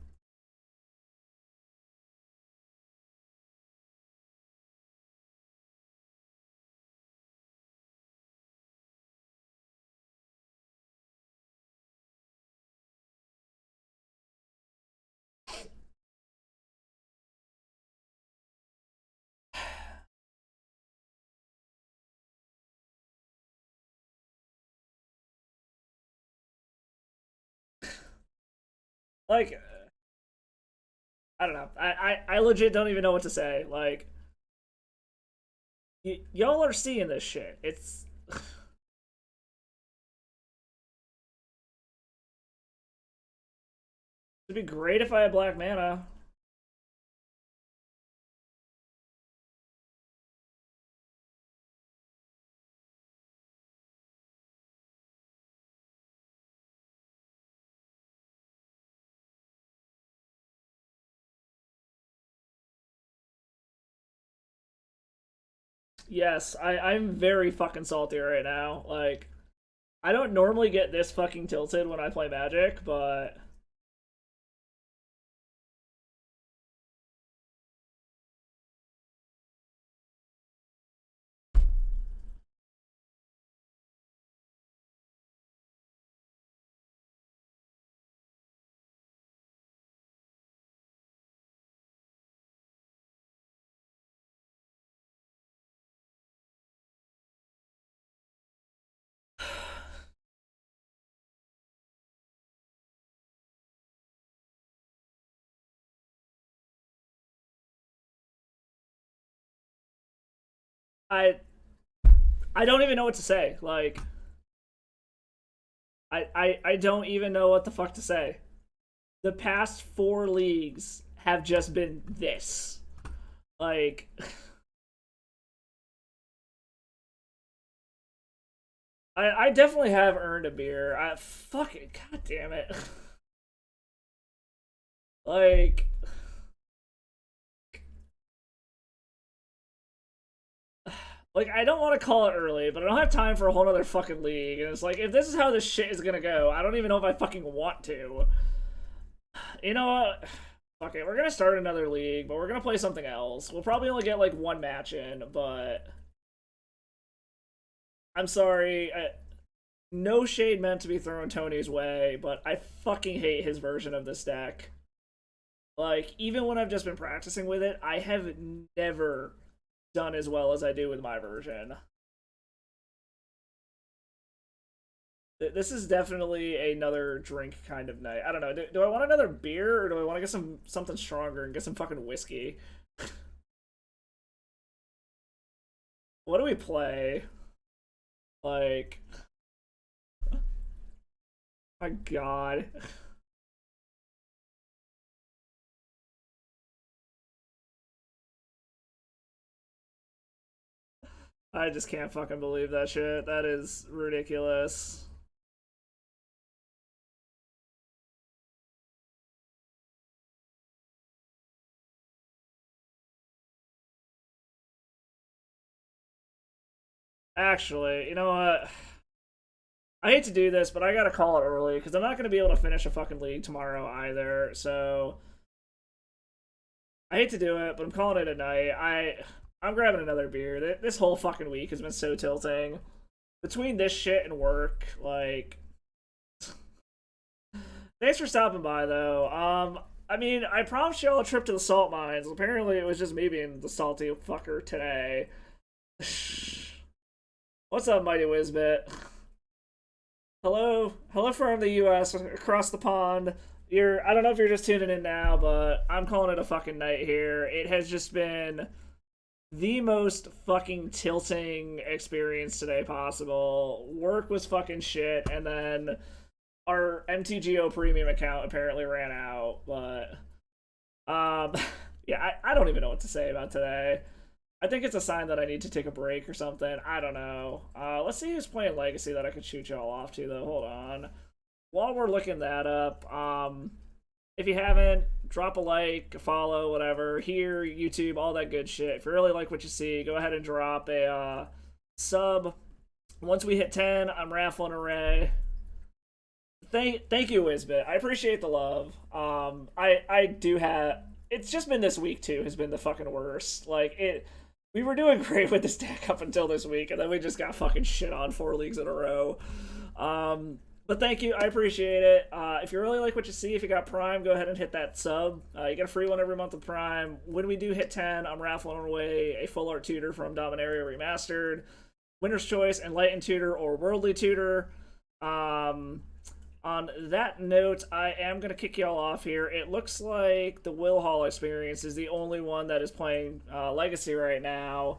Like, I don't know. I legit don't even know what to say. Like, y'all are seeing this shit. It's it'd be great if I had black mana. Yes, I'm very fucking salty right now. Like, I don't normally get this fucking tilted when I play Magic, but I I don't even know what to say. Like I don't even know what the fuck to say. The past four leagues have just been this. Like I definitely have earned a beer. I fuck it, god damn it. Like like I don't want to call it early, but I don't have time for a whole other fucking league. And it's like if this is how this shit is gonna go, I don't even know if I fucking want to. You know what? Fuck it, we're gonna start another league, but we're gonna play something else. We'll probably only get like one match in, but I'm sorry. No shade meant to be thrown Tony's way, but I fucking hate his version of this deck. Like, even when I've just been practicing with it, I have never done as well as I do with my version. This is definitely another drink kind of night. I don't know. Do I want another beer or do I want to get something stronger and get some fucking whiskey? What do we play? Like, my god. I just can't fucking believe that shit. That is ridiculous. Actually, you know what? I hate to do this, but I gotta call it early because I'm not gonna be able to finish a fucking league tomorrow either. So I hate to do it, but I'm calling it a night. I'm grabbing another beer. This whole fucking week has been so tilting. Between this shit and work, like, thanks for stopping by though. I mean, I promised y'all a trip to the salt mines. Apparently, it was just me being the salty fucker today. What's up, Mighty Wizbit? Hello from the U.S. across the pond. I don't know if you're just tuning in now, but I'm calling it a fucking night here. It has just been the most fucking tilting experience today possible. Work was fucking shit, and then our MTGO premium account apparently ran out. But yeah, I don't even know what to say about today. I think it's a sign that I need to take a break or something. I don't know. Let's see who's playing Legacy that I could shoot y'all off to, though. Hold on. While we're looking that up, if you haven't, drop a like, a follow, whatever. Here, YouTube, all that good shit. If you really like what you see, go ahead and drop a sub. Once we hit 10, I'm raffling a Ray. Thank you, Wizbit. I appreciate the love. I do have. It's just been this week too. Has been the fucking worst. Like it. We were doing great with this deck up until this week, and then we just got fucking shit on 4 leagues in a row. But thank you, I appreciate it. If you really like what you see, if you got Prime, go ahead and hit that sub. You get a free one every month with Prime. When we do hit 10, I'm raffling away a full art tutor from Dominaria Remastered, Winner's Choice, Enlightened Tutor, or Worldly Tutor. On that note, I am going to kick y'all off here. It looks like the Will Hall Experience is the only one that is playing Legacy right now.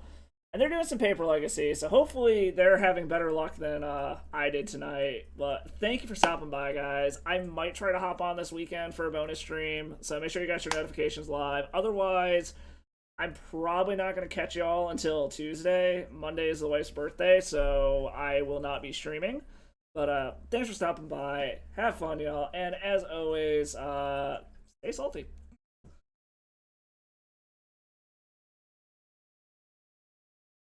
And they're doing some paper Legacy, so hopefully they're having better luck than I did tonight. But thank you for stopping by, guys. I might try to hop on this weekend for a bonus stream, so make sure you got your notifications live. Otherwise, I'm probably not going to catch y'all until Tuesday. Monday is the wife's birthday, so I will not be streaming. But thanks for stopping by. Have fun, y'all. And as always, stay salty.